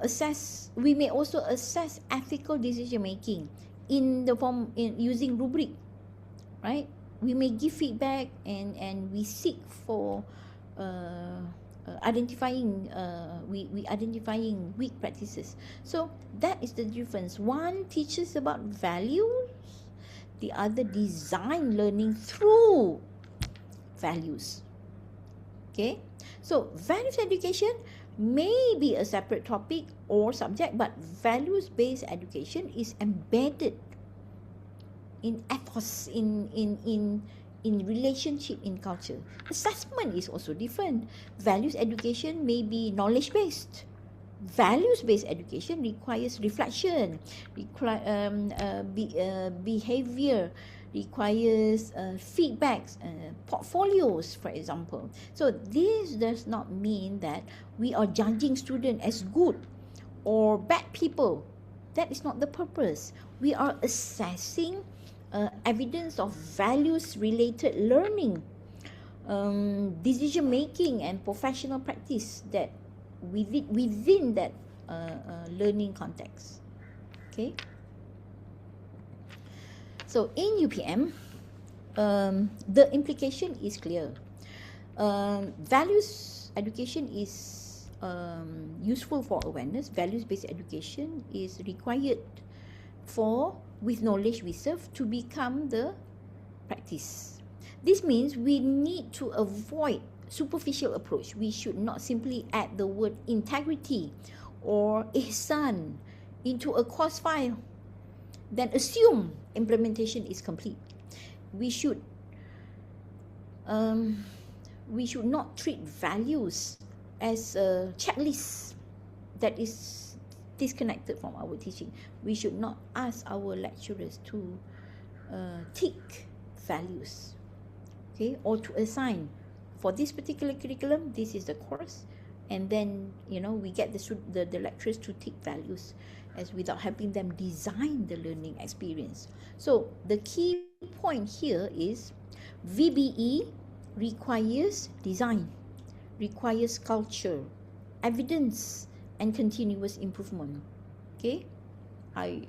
Speaker 4: assess. We may also assess ethical decision making in the form using rubric, right? We may give feedback and we seek for identifying identifying weak practices. So that is the difference. One teaches about values, the other design learning through values. Okay, so values education may be a separate topic or subject, but values-based education is embedded in ethos, in relationship, in culture. Assessment is also different. Values education may be knowledge-based. Values-based education requires reflection, behavior, requires feedbacks, portfolios, for example. So this does not mean that we are judging students as good or bad people. That is not the purpose. We are assessing evidence of values-related learning, decision-making, and professional practice that within that learning context. Okay. So in UPM, the implication is clear. Values education is useful for awareness. Values-based education is required for with knowledge we serve to become the practice. This means we need to avoid superficial approach. We should not simply add the word integrity or ihsan into a course file, then assume implementation is complete. We should not treat values as a checklist that is disconnected from our teaching. We should not ask our lecturers to tick values, okay, or to assign for this particular curriculum, this is the course, and then we get the lecturers to tick values as without helping them design the learning experience. So the key point here is VBE requires design, requires culture, evidence, and continuous improvement. Okay, I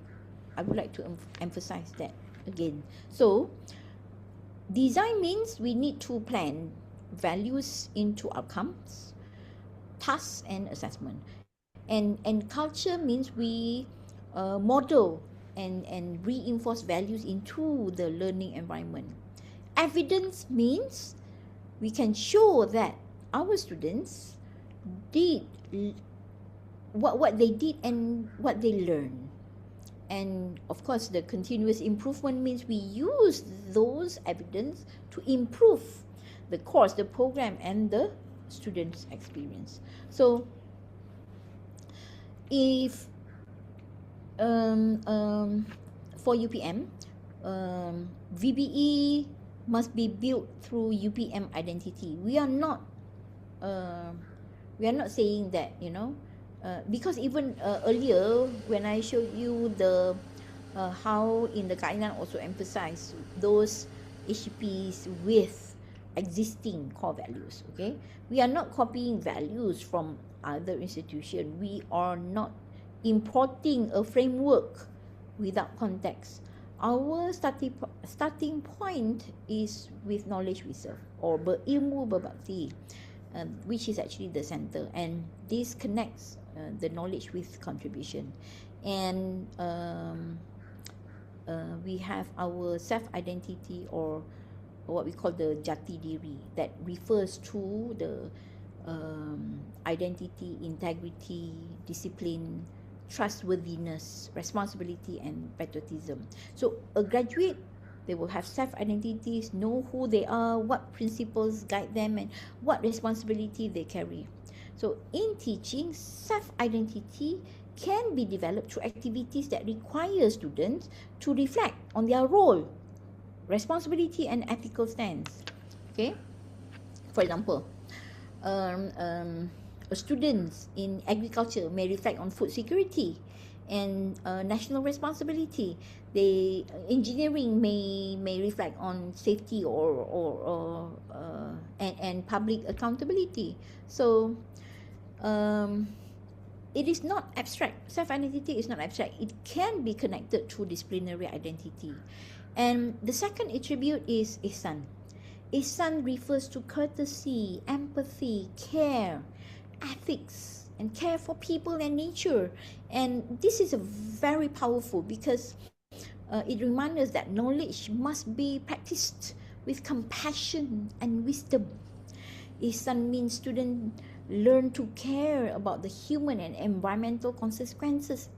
Speaker 4: would like to emphasize that again. So design means we need to plan values into outcomes, tasks, and assessment. And culture means we model and reinforce values into the learning environment. Evidence means we can show that our students did what they did and what they learned. And of course, the continuous improvement means we use those evidence to improve the course, the program, and the students' experience. So if for UPM, VBE must be built through UPM identity. We are not saying that, because even earlier when I showed you the how in the guideline also emphasize those HPs with existing core values. Okay, we are not copying values from other institutions. We are not importing a framework without context. Our starting point is with knowledge we serve, or berilmu berbakti, which is actually the center, and this connects the knowledge with contribution. And we have our self-identity or what we call the jati diri, that refers to the identity, integrity, discipline, trustworthiness, responsibility, and patriotism. So a graduate, they will have self-identities, know who they are, what principles guide them, and what responsibility they carry. So in teaching, self-identity can be developed through activities that require students to reflect on their role, responsibility, and ethical stance. Okay, for example, students in agriculture may reflect on food security and national responsibility. Engineering may reflect on safety and public accountability. So it is not abstract. Self-identity is not abstract. It can be connected to disciplinary identity. And the second attribute is ihsan. Ihsan refers to courtesy, empathy, care, ethics, and care for people and nature. And this is very powerful because it reminds us that knowledge must be practiced with compassion and wisdom. Ihsan means students learn to care about the human and environmental consequences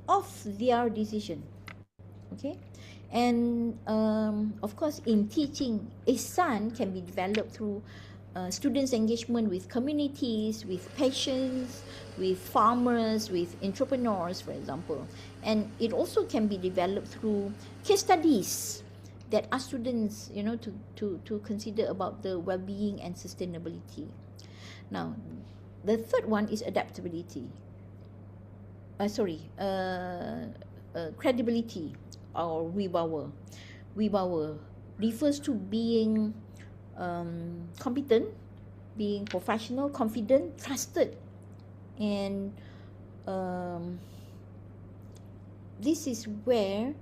Speaker 4: of their decision. Okay, and of course, in teaching, ihsan can be developed through students' engagement with communities, with patients, with farmers, with entrepreneurs, for example. And it also can be developed through case studies that ask students, to consider about the well-being and sustainability. Now, the third one is adaptability. Credibility or wibawa. Wibawa refers to being competent, being professional, confident, trusted, and this is where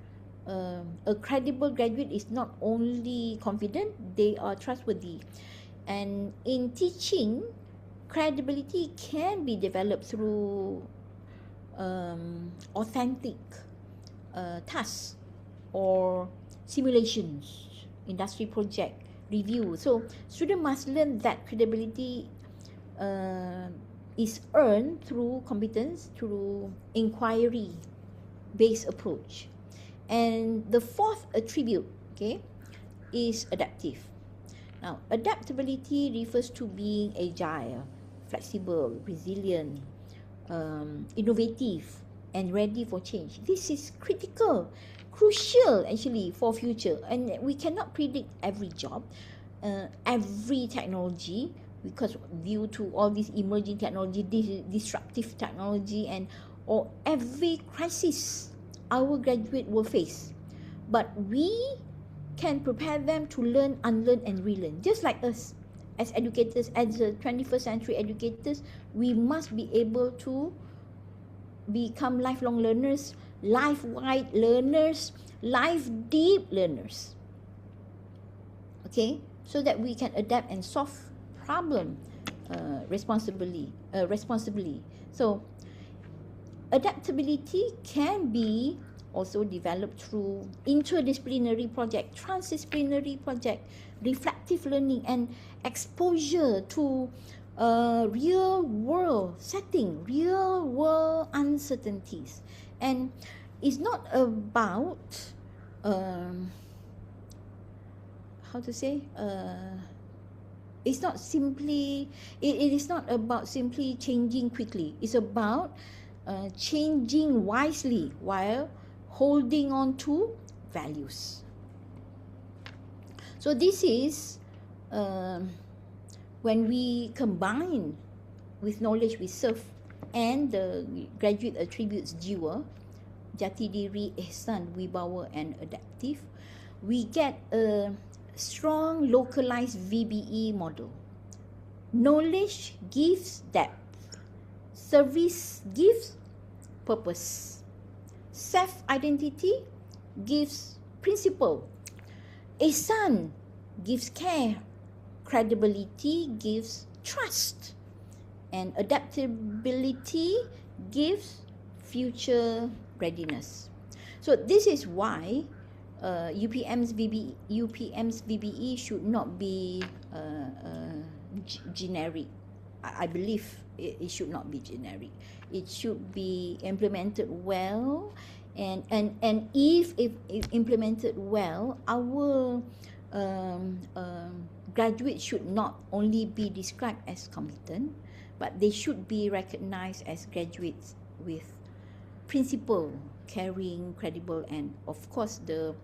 Speaker 4: a credible graduate is not only confident, they are trustworthy. And in teaching, credibility can be developed through authentic tasks or simulations, industry project, review. So students must learn that credibility is earned through competence, through inquiry-based approach. And the fourth attribute, okay, is adaptive. Now, adaptability refers to being agile, flexible, resilient, innovative, and ready for change. This is crucial actually for future, and we cannot predict every job, every technology, because due to all this emerging technology, disruptive technology, or every crisis our graduate will face. But we can prepare them to learn, unlearn, and relearn. Just like us as educators, as 21st century educators, we must be able to become lifelong learners, life-wide learners, life-deep learners. Okay, so that we can adapt and solve problem responsibly. So adaptability can be also developed through interdisciplinary project, transdisciplinary project, reflective learning, and exposure to real world setting, real world uncertainties. And it's not about it's not simply, it is not about simply changing quickly. It's about changing wisely while holding on to values. So this is when we combine with knowledge we serve and the graduate attributes jiwa, jati diri, ihsan, wibawa, and adaptive, we get a strong localized VBE model. Knowledge gives depth, service gives purpose, self-identity gives principle, ihsan gives care, credibility gives trust, and adaptability gives future readiness. So this is why UPM's VBE should not be generic. I believe it should not be generic. It should be implemented well, and if implemented well, our graduates should not only be described as competent, but they should be recognized as graduates with principle, caring, credible, and of course the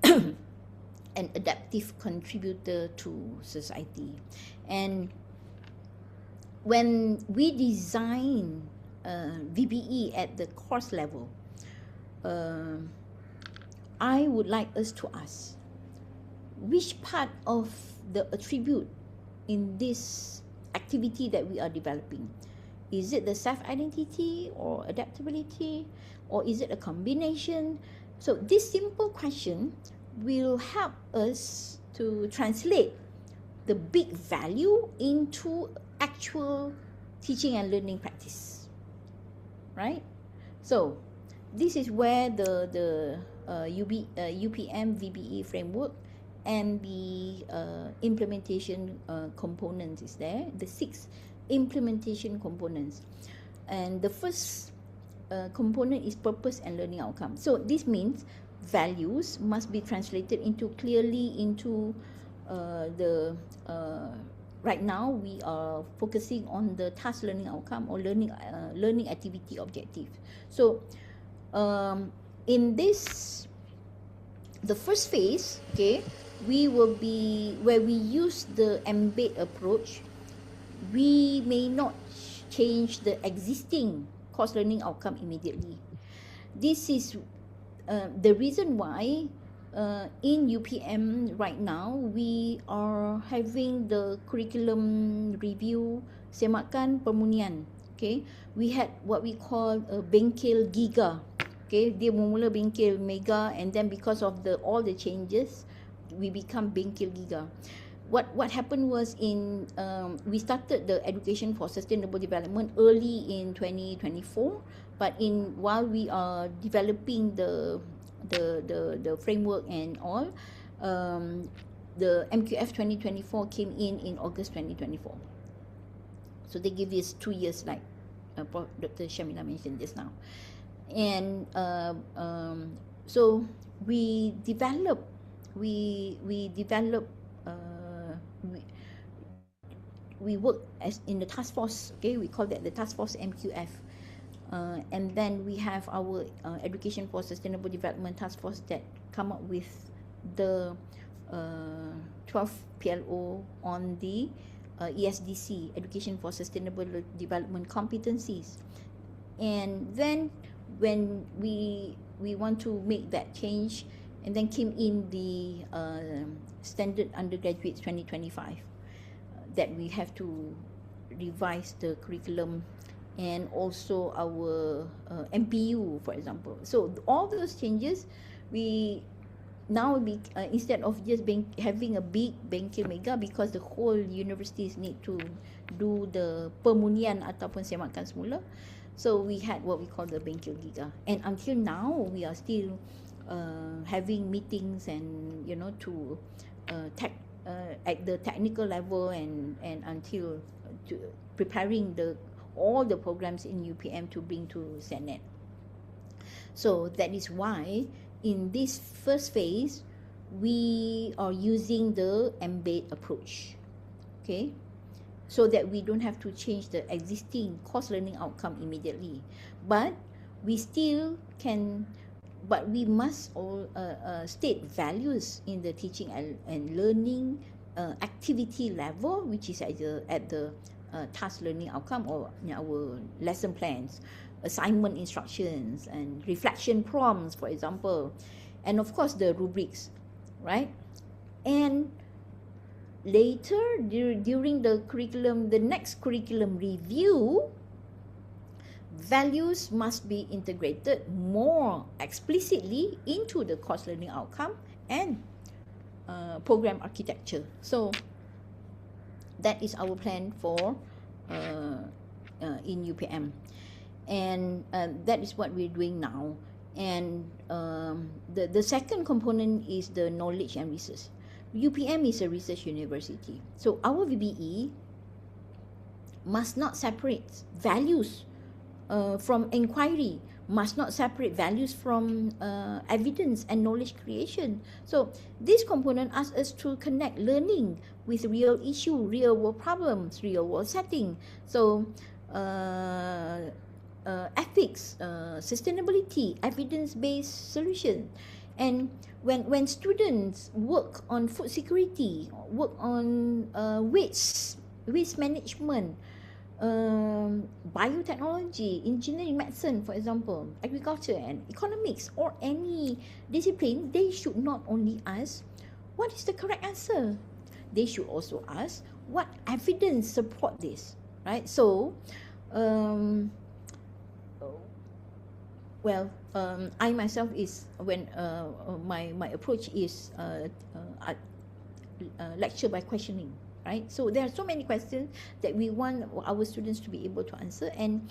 Speaker 4: an adaptive contributor to society. And when we design VBE at the course level, I would like us to ask, which part of the attribute in this activity that we are developing? Is it the self-identity or adaptability, or is it a combination? So this simple question will help us to translate the big value into actual teaching and learning practice, right? So this is where the UPM VBE framework and the implementation components is there, the 6 implementation components. And the first component is purpose and learning outcome. So this means values must be translated clearly into right now we are focusing on the task learning outcome or learning activity objective. So in this, the first phase, okay, we will be where we use the embed approach. We may not change the existing course learning outcome immediately. This is the reason why in UPM right now we are having the curriculum review semakan permunian. Okay, we had what we call a bengkel giga. Okay, dia mula bengkel mega, and then because of all the changes, we become bengkel giga. What happened was we started the education for sustainable development early in 2024, but while we are developing the framework and all, the MQF 2024 came in August 2024. So they give us 2 years, like Dr. Shamila mentioned just now. And so we develop we work as in the task force. Okay, we call that the task force MQF. And then we have our education for sustainable development task force that come up with the 12 PLO on the ESDC, education for sustainable development competencies. And then when we want to make that change, and then came in the standard undergraduates 2025, that we have to revise the curriculum and also our MPU, for example. So all those changes, we now instead of just having a big bengkel mega, because the whole universities need to do the permunian ataupun semakan semula, so we had what we call the bengkel giga. And until now we are still having meetings and to at the technical level and until preparing all the programs in UPM to bring to SENET. So that is why in this first phase we are using the embed approach, okay, so that we don't have to change the existing course learning outcome immediately, but we still can, but we must all state values in the teaching and learning activity level, which is at the task learning outcome or our lesson plans, assignment instructions, and reflection prompts, for example, and of course the rubrics, right? And later during the next curriculum review, values must be integrated more explicitly into the course learning outcome and program architecture. So that is our plan for in UPM, and that is what we're doing now. And the second component is the knowledge and research. UPM is a research university. So our VBE must not separate values from inquiry, must not separate values from evidence and knowledge creation. So this component asks us to connect learning with real issue, real world problems, real world setting. So ethics, sustainability, evidence-based solution. And when students work on food security, work on waste management, biotechnology, engineering, medicine, for example, agriculture and economics, or any discipline, they should not only ask what is the correct answer, they should also ask what evidence support this, right? So I myself is when my approach is lecture by questioning, right? So there are so many questions that we want our students to be able to answer, and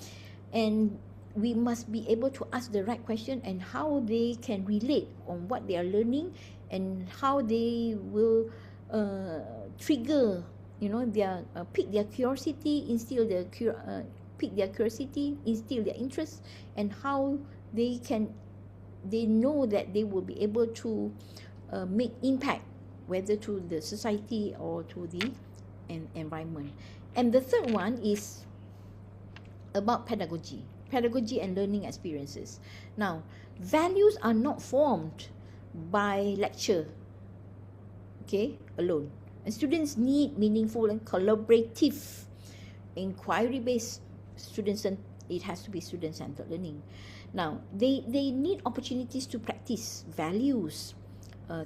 Speaker 4: we must be able to ask the right question and how they can relate on what they are learning and how they will trigger, their pick their curiosity, instill their instill their interest, and how they know that they will be able to make impact, whether to the society or to the environment. And the third one is about pedagogy and learning experiences. Now, values are not formed by lecture, alone. And students need meaningful and collaborative, inquiry-based it has to be student-centered learning. Now, they need opportunities to practice values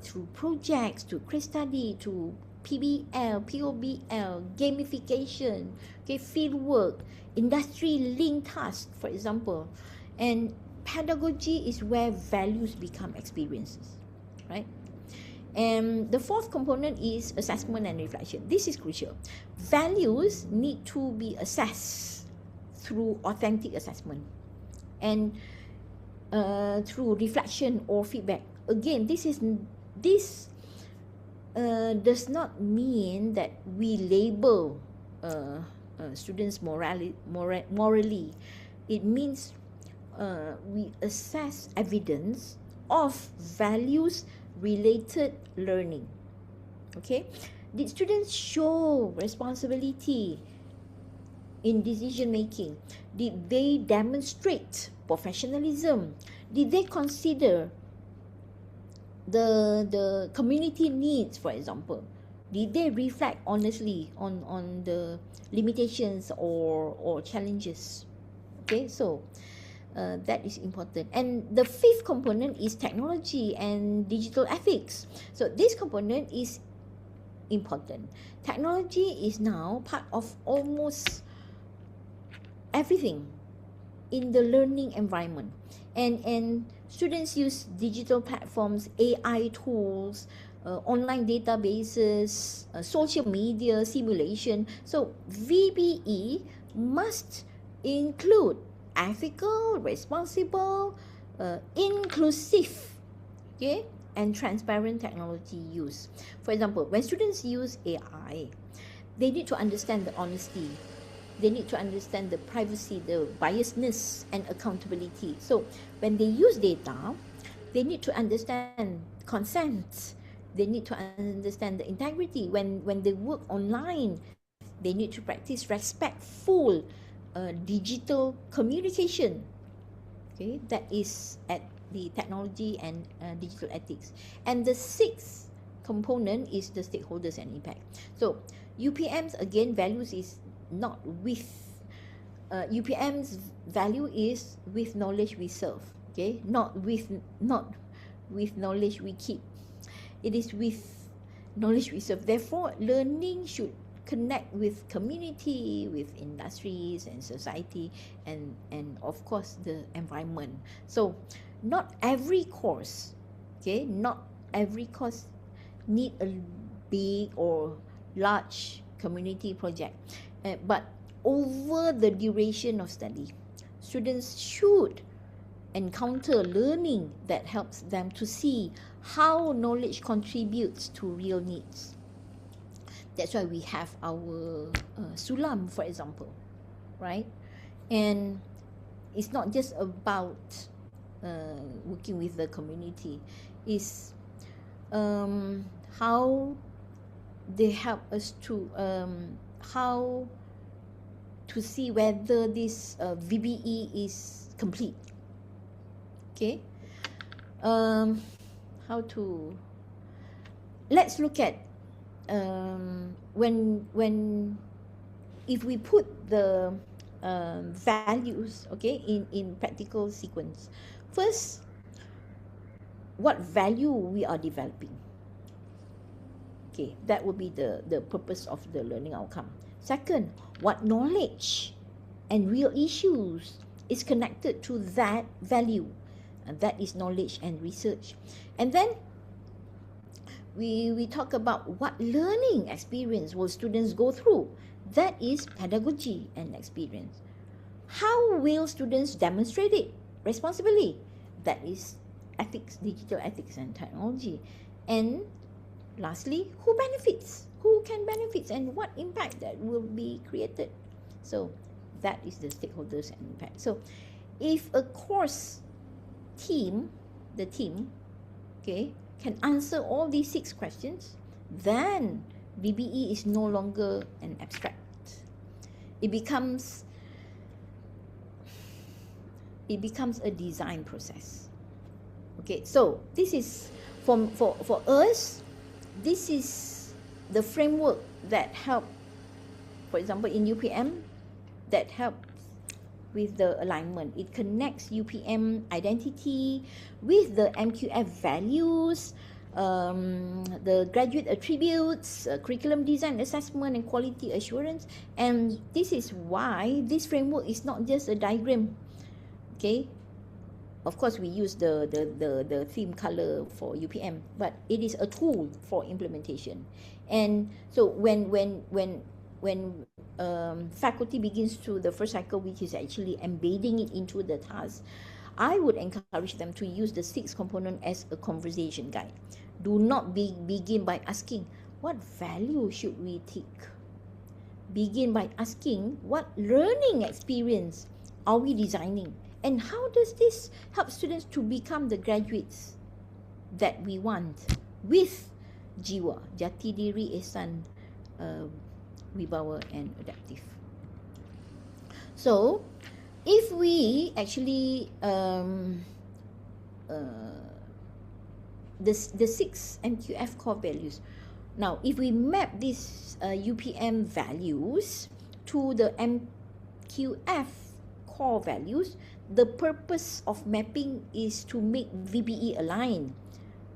Speaker 4: through projects, to case study, to PBL, POBL, gamification, field work, industry-linked tasks, for example. And pedagogy is where values become experiences, right? And the fourth component is assessment and reflection. This is crucial. Values need to be assessed through authentic assessment and through reflection or feedback. Again, this does not mean that we label students morally. It means we assess evidence of values-related learning. Did students show responsibility in decision making? Did they demonstrate professionalism? Did they consider the community needs, for example? Did they reflect honestly on the limitations or challenges? So that is important. And the fifth component is technology and digital ethics. So this component is important. Technology is now part of almost everything in the learning environment, and students use digital platforms, AI tools, online databases, social media, simulation. So VBE must include ethical, responsible, inclusive, and transparent technology use. For example, when students use AI, they need to understand the honesty, they need to understand the privacy, the biasness, and accountability. So when they use data, they need to understand consent, they need to understand the integrity. When they work online, they need to practice respectful digital communication. That is at the technology and digital ethics. And the sixth component is the stakeholders and impact. So UPM's, again, values is not with UPM's value is with knowledge we serve, not with knowledge we keep. It is with knowledge we serve. Therefore, learning should connect with community, with industries and society, and of course the environment. So not every course need a big or large community project, but over the duration of study, students should encounter learning that helps them to see how knowledge contributes to real needs. That's why we have our sulam, for example, right? And it's not just about working with the community. It's how they help us to how to see whether this VBE is complete. Okay, how to, let's look at when if we put the values, okay, in practical sequence. First, what value we are developing. Okay, that would be the purpose of the learning outcome. Second, what knowledge and real issues is connected to that value, and that is knowledge and research. And then we talk about what learning experience will students go through. That is pedagogy and experience. How will students demonstrate it responsibly? That is ethics, digital ethics and technology. And lastly, who benefits? Who can benefit and what impact that will be created? So that is the stakeholders and impact. So if a course team, the team, okay, can answer all these 6 questions, then VBE is no longer an abstract. It becomes a design process. Okay, so this is for us, this is the framework that help, for example, in UPM, that helps with the alignment. It connects UPM identity with the MQF values, the graduate attributes, curriculum design, assessment and quality assurance. And this is why this framework is not just a diagram. Okay, of course we use the theme color for UPM, but it is a tool for implementation. And so when faculty begins to the first cycle, which is actually embedding it into the task, I would encourage them to use the 6 component as a conversation guide. Do not begin by asking, what value should we take? Begin by asking, what learning experience are we designing? And how does this help students to become the graduates that we want with jiwa, jati diri, ihsan, wibawa and adaptive. So if we actually the 6 MQF core values, now if we map these UPM values to the MQF core values, the purpose of mapping is to make VBE align.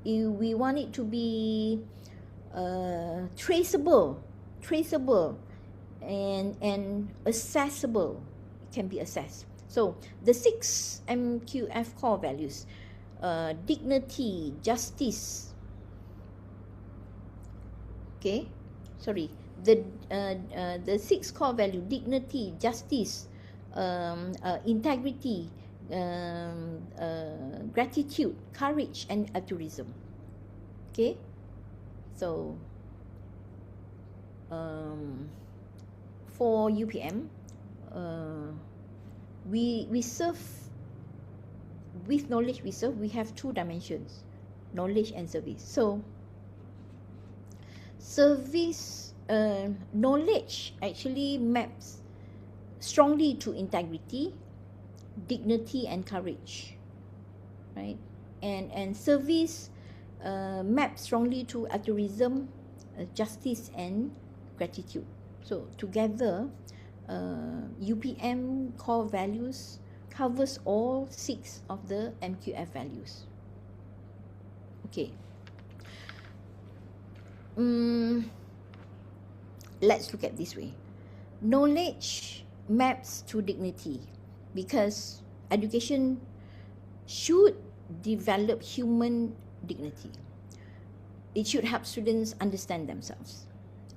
Speaker 4: We want it to be traceable and accessible. It can be assessed. So the 6 MQF core values, dignity, justice, okay, sorry, the 6 core value, dignity, justice, integrity, gratitude, courage and altruism. Okay, so for UPM, we serve with knowledge. We have 2 dimensions, knowledge and service. So service, knowledge actually maps strongly to integrity, dignity and courage, right? And service maps strongly to altruism, justice and gratitude. So together, UPM core values covers all 6 of the MQF values. Okay. Let's look at this way. Knowledge maps to dignity because education should develop human dignity. It should help students understand themselves,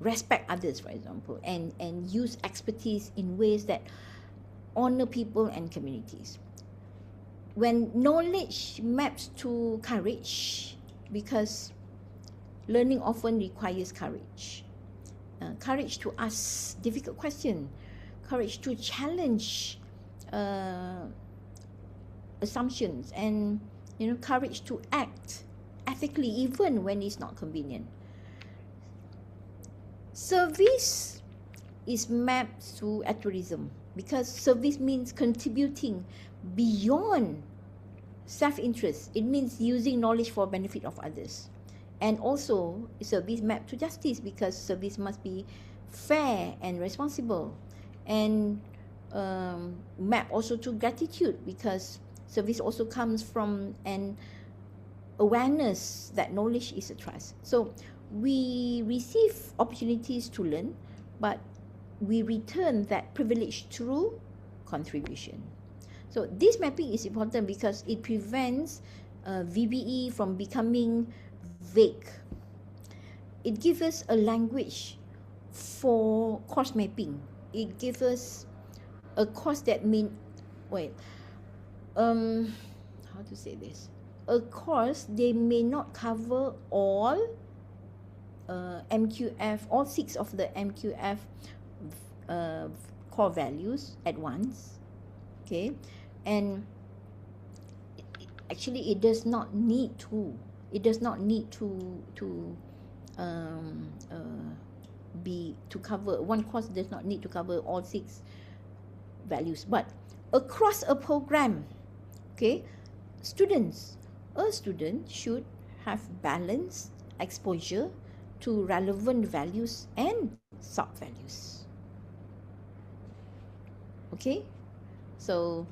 Speaker 4: respect others, for example, and use expertise in ways that honor people and communities. when knowledge maps to courage, because learning often requires courage. Courage to ask difficult questions, courage to challenge assumptions, and courage to act ethically even when it's not convenient. Service is mapped to altruism, because service means contributing beyond self-interest. It means using knowledge for benefit of others. And also, service mapped to justice, because service must be fair and responsible. And map also to gratitude, because service also comes from an awareness that knowledge is a trust. So we receive opportunities to learn, but we return that privilege through contribution. So this mapping is important because it prevents VBE from becoming vague. It gives us a language for course mapping. It gives us a course that how to say this? A course, they may not cover all MQF, all 6 of the MQF core values at once. Okay, and actually it does not need to. It does not need to cover, one course does not need to cover all 6 values. But across a program, okay, a student should have balanced exposure to relevant values and sub-values. Okay, so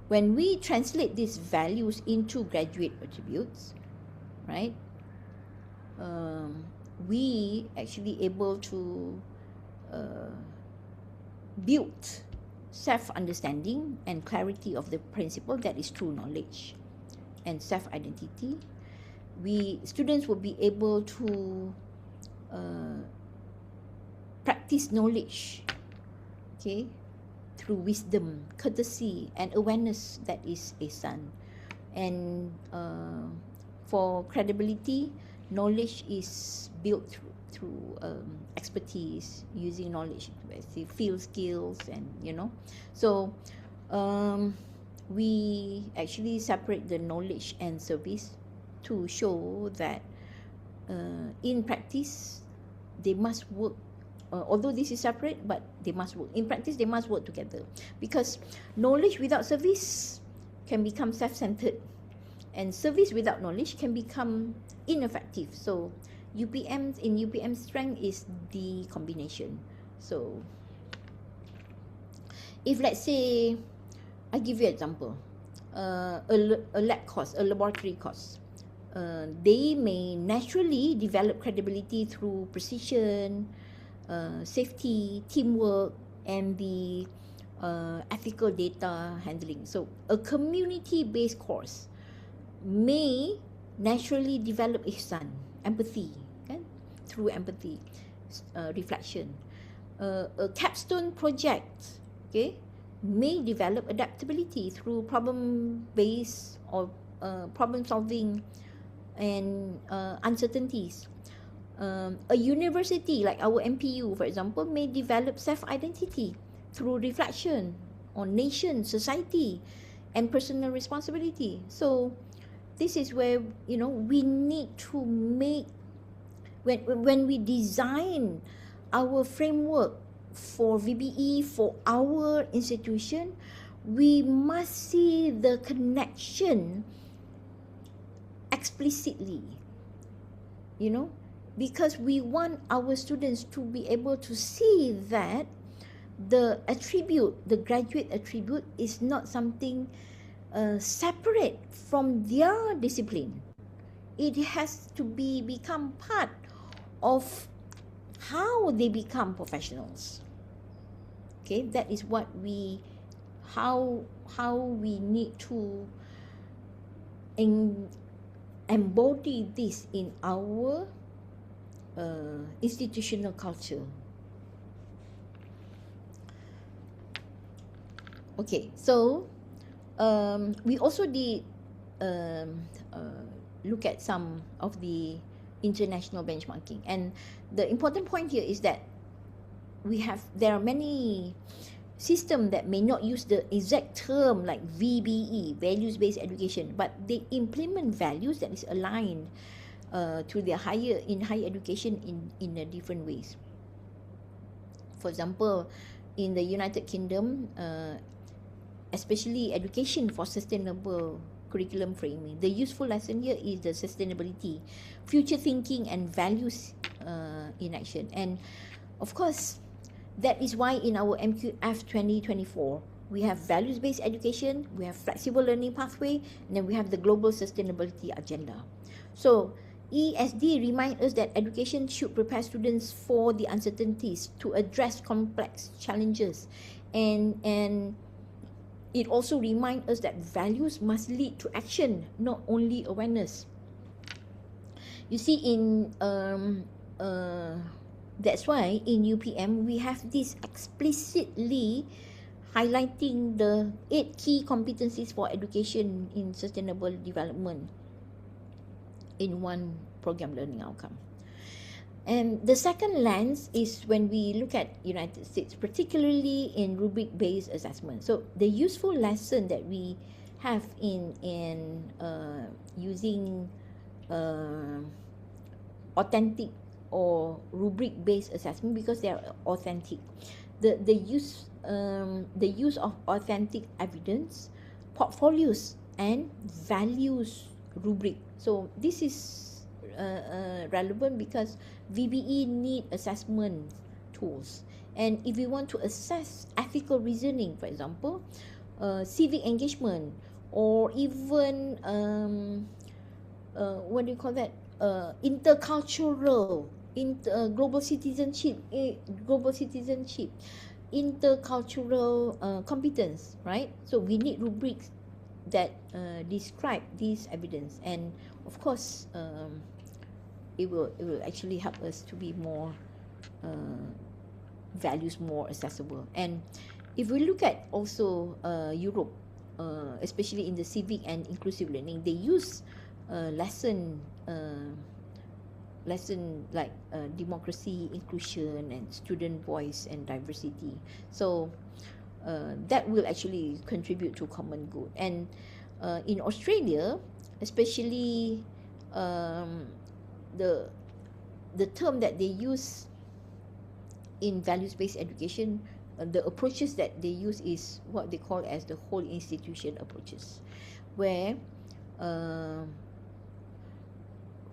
Speaker 4: when we translate these values into graduate attributes, right, we actually able to build self-understanding and clarity of the principle, that is true knowledge, and self-identity. Students will be able to practice knowledge, okay, through wisdom, courtesy, and awareness, that is ihsan. And for credibility, knowledge is built through expertise, using knowledge to field skills, and so we actually separate the knowledge and service to show that in practice they must work. Although this is separate, but they must work. In practice, they must work together, because knowledge without service can become self-centered, and service without knowledge can become ineffective. So UPM strength is the combination. So if let's say, I give you an example, a lab course, a laboratory course, they may naturally develop credibility through precision, safety, teamwork, and the ethical data handling. So a community-based course may naturally develop ihsan, empathy, kan? Through empathy, reflection. A capstone project, okay, may develop adaptability through problem-based or problem-solving and uncertainties. A university like our MPU, for example, may develop self-identity through reflection on nation, society, and personal responsibility. So this is where we need to make, when we design our framework for VBE for our institution, we must see the connection explicitly, because we want our students to be able to see that the attribute, the graduate attribute, is not something separate from their discipline. It has to become part of how they become professionals. Okay, that is what how we need to embody this in our institutional culture. Okay, so we also did look at some of the international benchmarking, and the important point here is that there are many systems that may not use the exact term like VBE, values-based education, but they implement values that is aligned to their higher education in a different ways. For example, in the United Kingdom, especially education for sustainable curriculum framing, the useful lesson here is the sustainability, future thinking, and values in action. And of course, that is why in our MQF 2024, we have values-based education, we have flexible learning pathway, and then we have the global sustainability agenda. So ESD reminds us that education should prepare students for the uncertainties to address complex challenges, and it also reminds us that values must lead to action, not only awareness. You see, that's why in UPM we have this explicitly highlighting the 8 key competencies for education in sustainable development in one program learning outcome. And the second lens is when we look at United States, particularly in rubric-based assessment. So the useful lesson that we have in using authentic or rubric-based assessment, because they are authentic. The use of authentic evidence, portfolios, and values rubric. So this is relevant because VBE need assessment tools, and if we want to assess ethical reasoning, for example, civic engagement, or even what do you call that, intercultural, global citizenship, intercultural competence, right? So we need rubrics that describe these evidence, and of course it will actually help us to be more values more accessible. And if we look at also Europe, especially in the civic and inclusive learning, they use lesson like democracy, inclusion, and student voice and diversity. So that will actually contribute to common good. And in Australia, especially the term that they use in values-based education, the approaches that they use is what they call as the whole institution approaches, where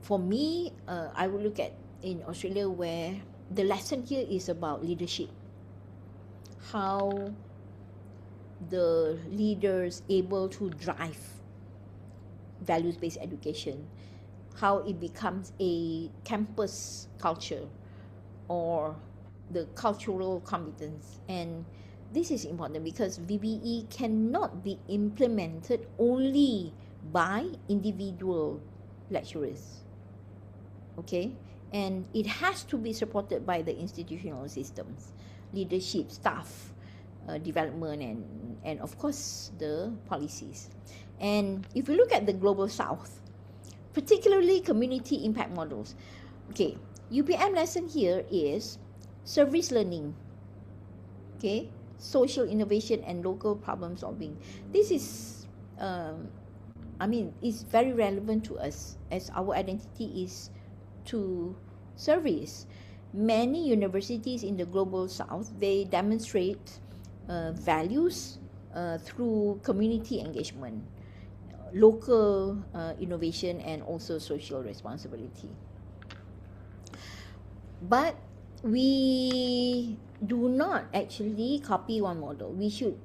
Speaker 4: for me, I would look at in Australia where the lesson here is about leadership, how the leaders able to drive values-based education, how it becomes a campus culture or the cultural competence. And this is important because VBE cannot be implemented only by individual lecturers, okay? And it has to be supported by the institutional systems, leadership, staff, development, and of course the policies. And if we look at the Global South, particularly community impact models, okay, UPM lesson here is service learning, okay, social innovation, and local problem solving. This is it's very relevant to us as our identity is to service. Many universities in the Global South, they demonstrate values through community engagement, local innovation, and also social responsibility. But we do not actually copy one model. We should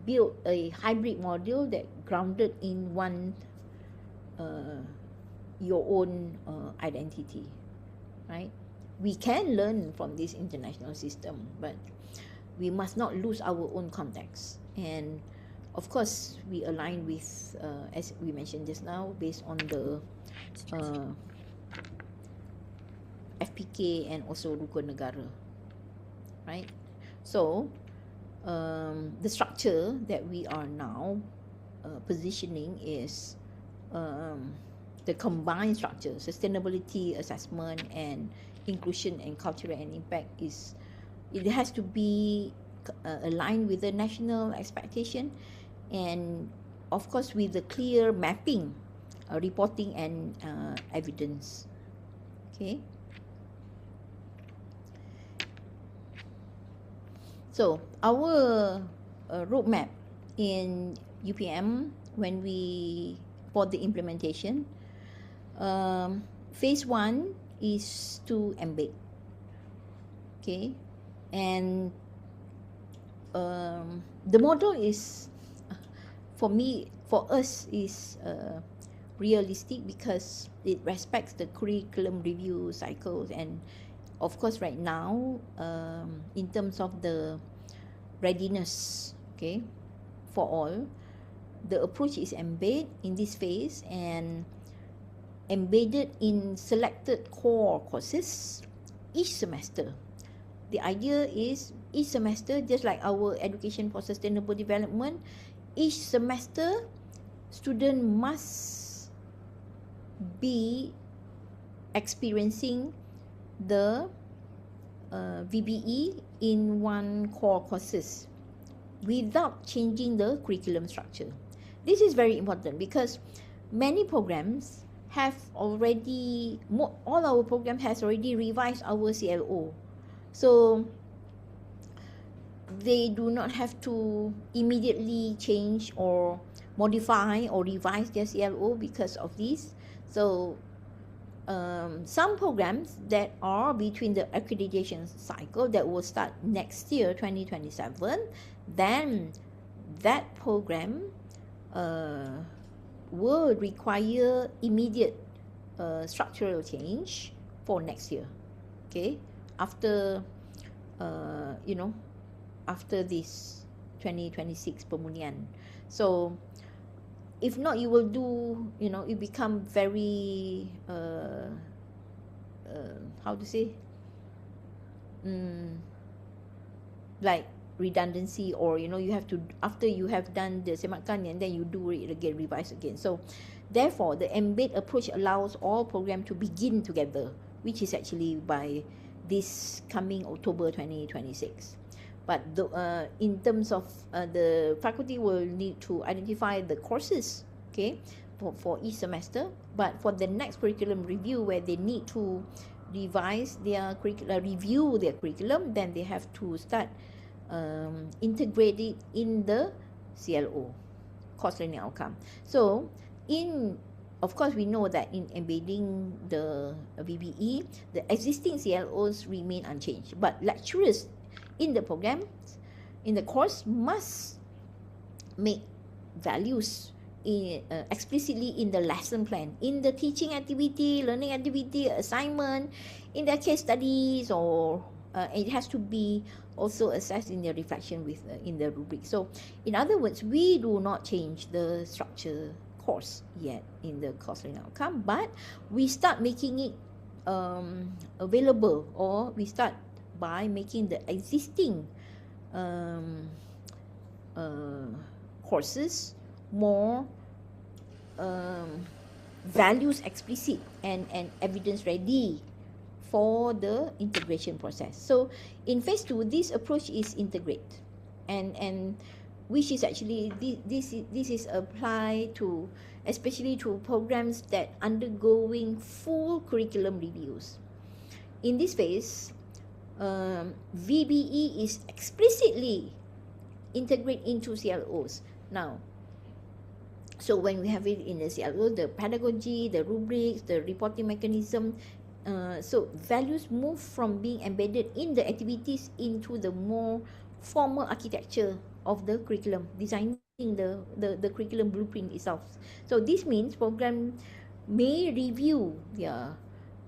Speaker 4: build a hybrid model that grounded in one your own identity, right? We can learn from this international system, but we must not lose our own context. And of course, we align with, as we mentioned just now, based on the FPK and also Rukun Negara, right? So, the structure that we are now positioning is the combined structure, sustainability assessment and inclusion and cultural and impact it has to be aligned with the national expectation, and of course with the clear mapping, reporting and evidence. Okay. So our roadmap in UPM for the implementation, phase 1 is to embed. Okay, and the model is, for us is realistic because it respects the curriculum review cycles, and of course right now in terms of the readiness, okay, for all, the approach is embed in this phase and embedded in selected core courses each semester. The idea is each semester, just like our education for sustainable development, each semester student must be experiencing the VBE in one core courses without changing the curriculum structure. This is very important because many programs have already, all our program has already revised our CLO. So they do not have to immediately change or modify or revise their CLO because of this. So some programs that are between the accreditation cycle that will start next year, 2027, then that program will require immediate structural change for next year. Okay, after after this 2026 pemunian. So if not, you will do, you become very how to say, like redundancy, or you have to, after you have done the semakan and then you do it again, revise again. So therefore the embed approach allows all program to begin together, which is actually by this coming October 2026. But in terms of the faculty will need to identify the courses, okay, for each semester. But for the next curriculum review, where they need to revise their curriculum, review their curriculum, then they have to start integrate it in the CLO, course learning outcome. So of course, we know that in embedding the VBE, the existing CLOs remain unchanged, but lecturers in the program, in the course, must make values explicitly in the lesson plan, in the teaching activity, learning activity, assignment, in their case studies, or it has to be also assessed in their reflection in the rubric. So in other words, we do not change the structure course yet in the course learning outcome, but we start making it available, or we start by making the existing courses more values explicit and evidence ready for the integration process. So in phase 2, this approach is integrate, and which is actually this is applied to, especially to programs that undergoing full curriculum reviews. In this phase, VBE is explicitly integrate into CLOs. Now, so when we have it in the CLO, the pedagogy, the rubrics, the reporting mechanism, so values move from being embedded in the activities into the more formal architecture of the curriculum, designing the curriculum blueprint itself. So this means program may review their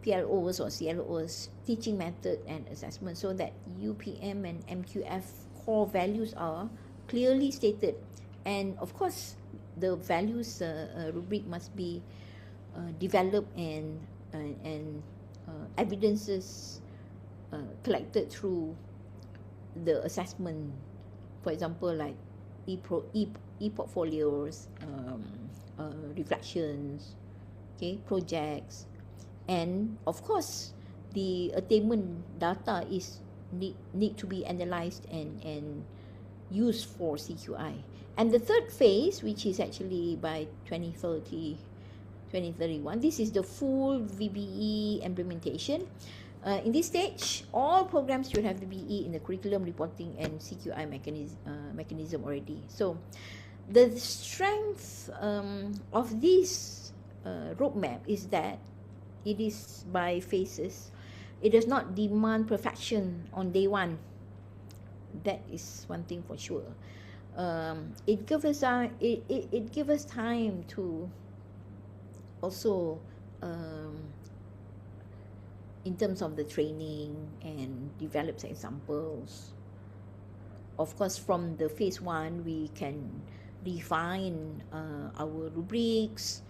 Speaker 4: PLOs or CLOs, teaching method and assessment, so that UPM and MQF core values are clearly stated. And of course, the values rubric must be developed and evidences collected through the assessment for example, like e-portfolios, reflections, okay, projects, and of course, the attainment data is need to be analyzed and used for CQI. And the third phase, which is actually by 2030, 2031, this is the full VBE implementation. In this stage, all programs should have VBE in the curriculum, reporting, and CQI mechanism already. So, the strength of this roadmap is that it is by phases. It does not demand perfection on day one. That is one thing for sure. It gives us time to also in terms of the training and develops examples. Of course, from the phase 1, we can refine our rubrics,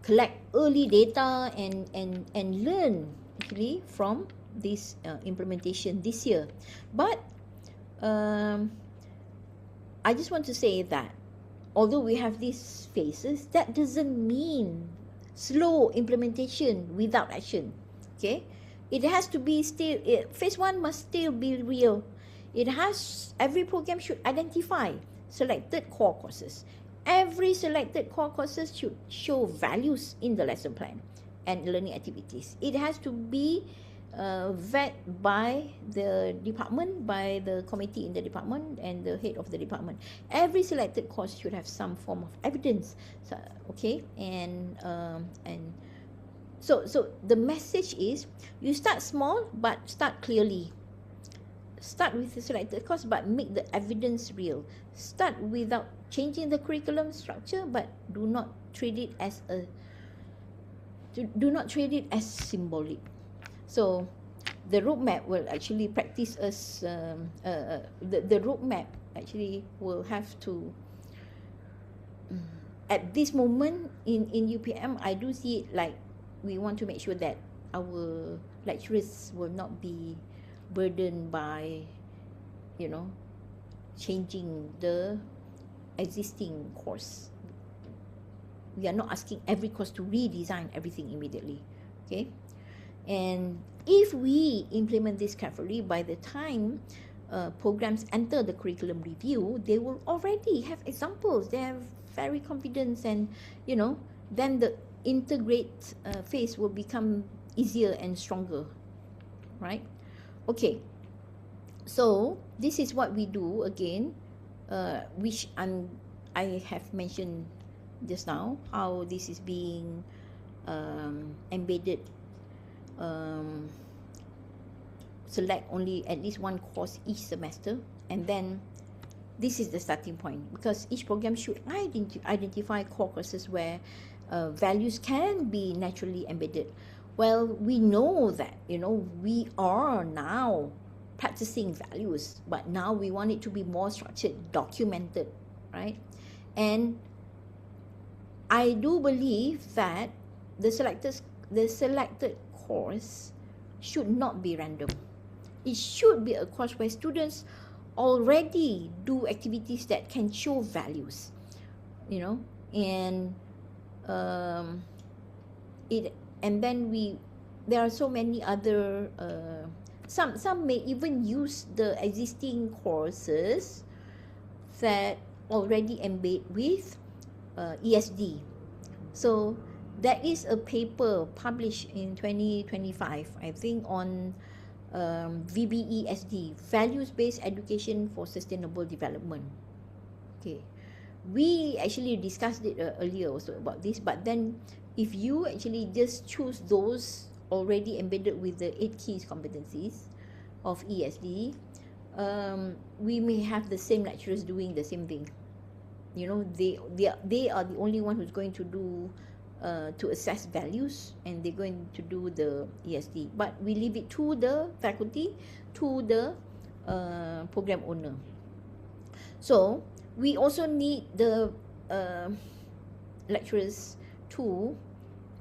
Speaker 4: collect early data, and learn actually from this implementation this year. But I just want to say that although we have these phases, that doesn't mean slow implementation without action. Okay, it has to be still, phase 1 must still be real. Every program should identify selected core courses. Every selected core courses should show values in the lesson plan and learning activities. It has to be vet by the department, by the committee in the department and the head of the department. Every selected course should have some form of evidence. So, okay, so the message is, you start small but start clearly. Start with the selected course but make the evidence real. Start without changing the curriculum structure, but do not treat it as symbolic. So the roadmap will actually practice us. The roadmap actually will have to. At this moment in UPM, I do see it like we want to make sure that our lecturers will not be burdened by, changing the existing course. We are not asking every course to redesign everything immediately. Okay, and if we implement this carefully, by the time programs enter the curriculum review, they will already have examples. They are very confident, and then the integrate phase will become easier and stronger, right? Okay, so this is what we do again, which I have mentioned just now, how this is being embedded. Select only at least one course each semester, and then this is the starting point, because each program should identify core courses where values can be naturally embedded. Well, we know that we are now practicing values, but now we want it to be more structured, documented, right? And I do believe that the selected course should not be random. It should be a course where students already do activities that can show values, and then there are so many other some may even use the existing courses that already embed with ESD. So there is a paper published in 2025, I think, on VBE SD, Values-Based Education for Sustainable Development. Okay, we actually discussed it earlier also about this, but then if you actually just choose those already embedded with the 8 keys competencies of ESD, we may have the same lecturers doing the same thing. They are the only one who's going to do to assess values, and they're going to do the ESD, but we leave it to the faculty, to the program owner. So we also need the lecturers to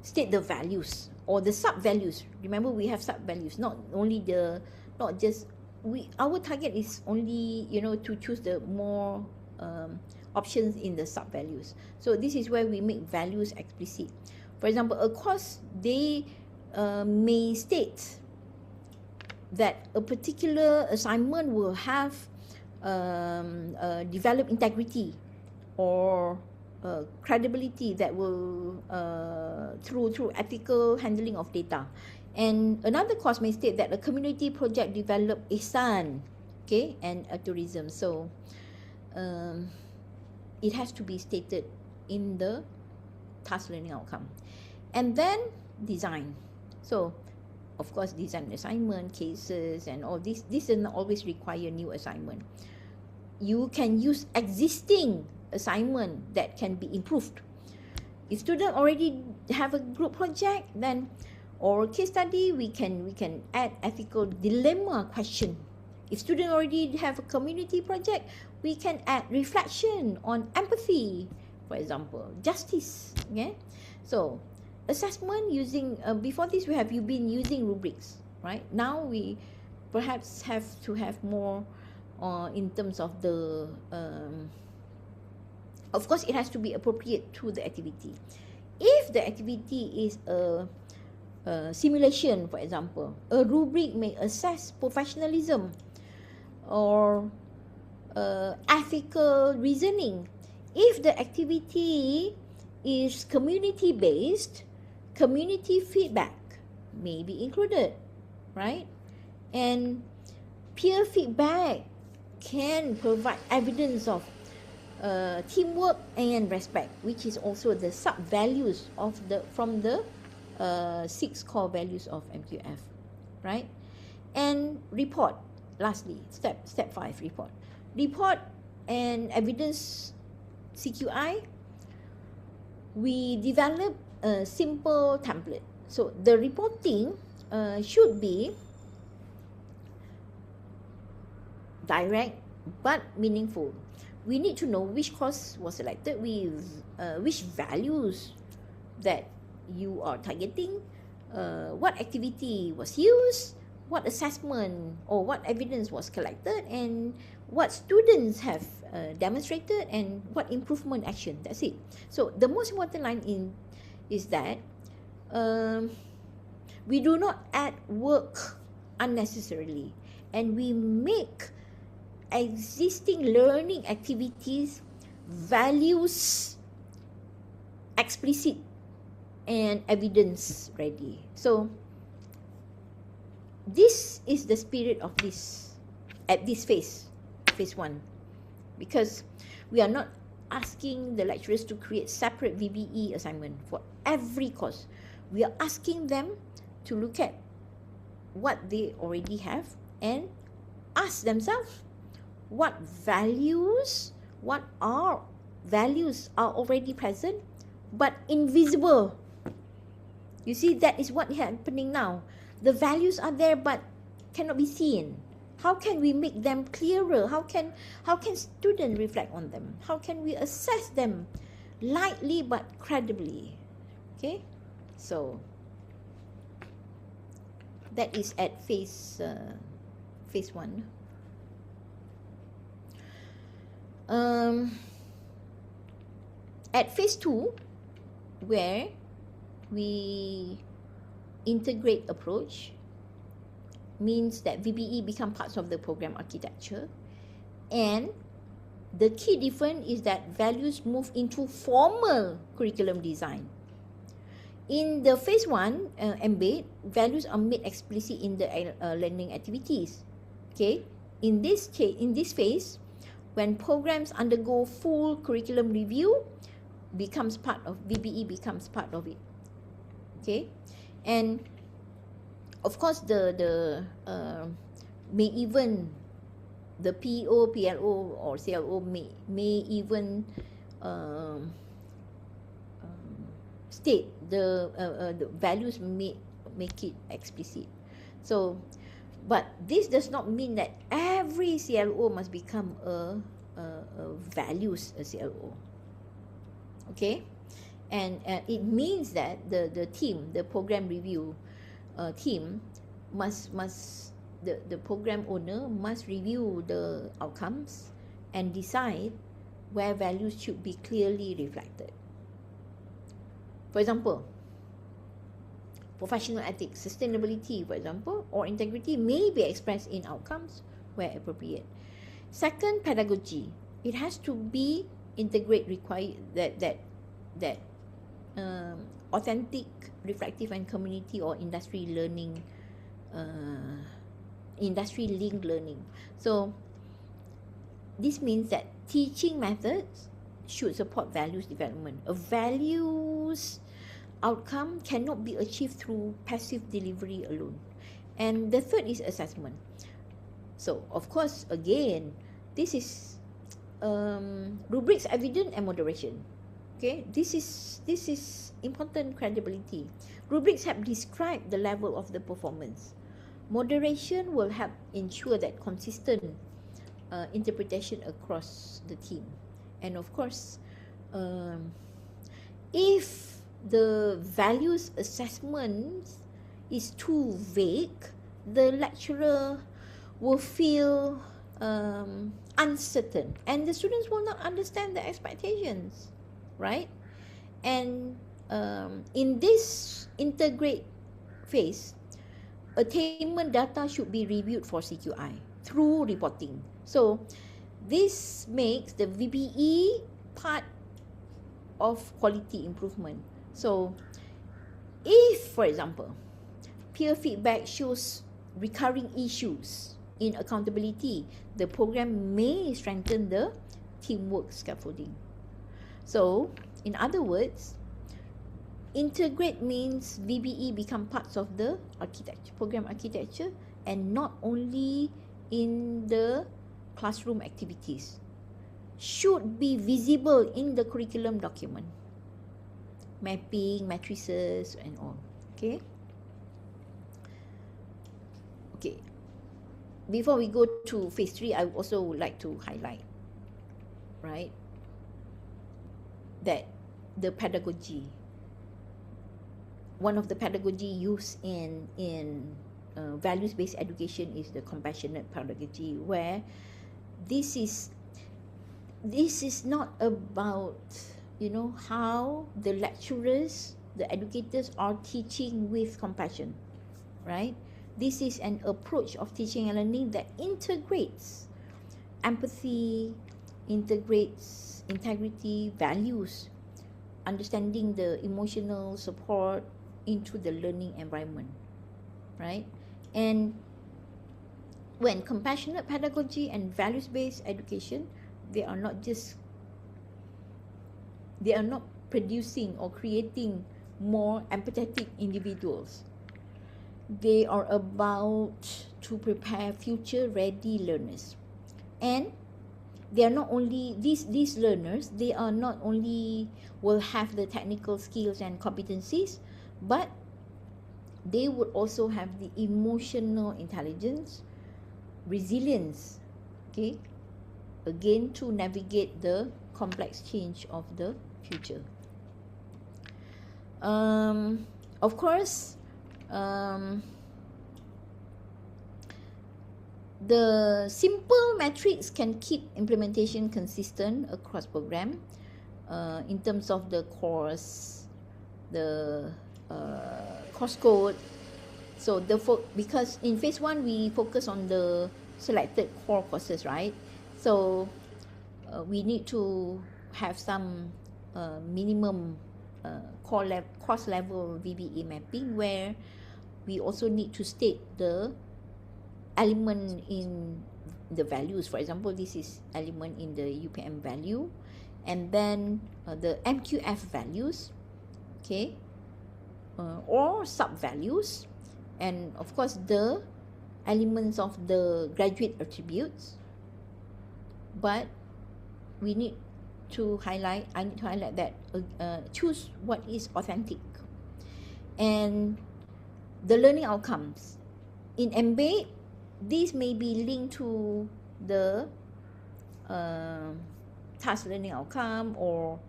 Speaker 4: state the values or the sub-values. Remember, we have sub-values, not just our target is only, you know, to choose the more options in the sub values. So this is where we make values explicit. For example, a course, they may state that a particular assignment will have develop integrity or credibility that will through ethical handling of data. And another course may state that a community project develop ihsan, okay, and tourism. So it has to be stated in the task learning outcome. And then design. So of course, design assignment, cases, and all this does not always require new assignment. You can use existing assignment that can be improved. If student already have a group project, then or case study, we can add ethical dilemma question. If student already have a community project, we can add reflection on empathy, for example, justice. Okay, so assessment using before this we have been using rubrics, right? Now we perhaps have to have more in terms of the of course it has to be appropriate to the activity. If the activity is a simulation, for example, a rubric may assess professionalism or ethical reasoning. If the activity is community based, community feedback may be included, right? And peer feedback can provide evidence of teamwork and respect, which is also the sub values of from the 6 core values of MQF, right? And report, lastly, step 5, report and evidence CQI. We develop a simple template. So the reporting should be direct but meaningful. We need to know which course was selected with which values that you are targeting, what activity was used, what assessment or what evidence was collected, and what students have demonstrated, and what improvement action. That's it. So the most important line is that we do not add work unnecessarily, and we make existing learning activities values explicit and evidence ready. So this is the spirit of this at this phase 1, because we are not asking the lecturers to create separate VBE assignment for every course. We are asking them to look at what they already have and ask themselves what values are already present but invisible. You see, that is what is happening now. The values are there but cannot be seen. How can we make them clearer? How can students reflect on them? How can we assess them lightly but credibly? Okay, so that is at phase 1. At phase 2, where we integrate approach, means that VBE become parts of the program architecture, and the key difference is that values move into formal curriculum design. In the phase 1 embed, values are made explicit in the learning activities. Okay, in this phase, when programs undergo full curriculum review, VBE becomes part of it. Okay, and of course the PO, PLO or CLO may even state the values, make it explicit. So, but this does not mean that every CLO must become a values CLO. Okay, and it means that the team, the program review team, must the program owner must review the outcomes and decide where values should be clearly reflected. For example, professional ethics, sustainability, for example, or integrity may be expressed in outcomes where appropriate. Second, pedagogy. It has to be integrate require that authentic, reflective, and community or industry learning, industry linked learning. So this means that teaching methods should support values development. A values outcome cannot be achieved through passive delivery alone. And the third is assessment. So of course, again, this is rubrics, evidence, and moderation. Okay, this is important credibility. Rubrics have described the level of the performance. Moderation will help ensure that consistent interpretation across the team. And of course, if the values assessment is too vague, the lecturer will feel uncertain, and the students will not understand the expectations, right? And in this integrate phase, attainment data should be reviewed for CQI through reporting. So this makes the VBE part of quality improvement. So if, for example, peer feedback shows recurring issues in accountability, the program may strengthen the teamwork scaffolding. So, in other words, integrate means VBE become parts of the architecture, program architecture, and not only in the classroom activities. Should be visible in the curriculum document, mapping, matrices, and all. Okay. Okay. Before we go to phase 3, I also would like to highlight, right, that the pedagogy, one of the pedagogy used in values-based education is the compassionate pedagogy, where this is not about, you know, how the lecturers, the educators are teaching with compassion, right? This is an approach of teaching and learning that integrates empathy, integrates integrity, values, understanding the emotional support into the learning environment, right? And when compassionate pedagogy and values-based education, they are not producing or creating more empathetic individuals. They are about to prepare future-ready learners. And they are not only, these learners, they are not only will have the technical skills and competencies, but they would also have the emotional intelligence, resilience, okay, again, to navigate the complex change of the future. Of course, the simple metrics can keep implementation consistent across program in terms of the course, the course code. So because in phase 1 we focus on the selected core courses, right? So we need to have some minimum course level VBE mapping, where we also need to state the element in the values. For example, this is element in the UPM value, and then the MQF values, okay, or sub values, and of course the elements of the graduate attributes. But we need to highlight, I need to highlight that choose what is authentic. And the learning outcomes in embed, these may be linked to the task learning outcome or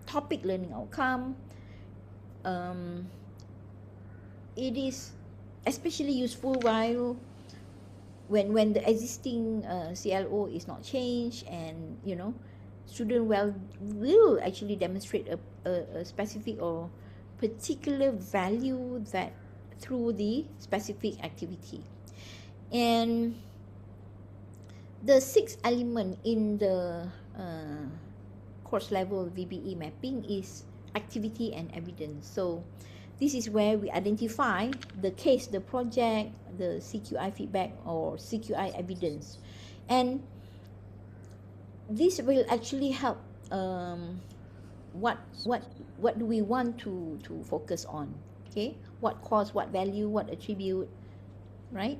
Speaker 4: topic learning outcome. It is especially useful while when the existing CLO is not changed, and student will actually demonstrate a specific or particular value that through the specific activity. And the sixth element in the course level VBE mapping is activity and evidence. So this is where we identify the case, the project, the CQI feedback or CQI evidence. And this will actually help what do we want to focus on, okay? What cause, what value, what attribute, right?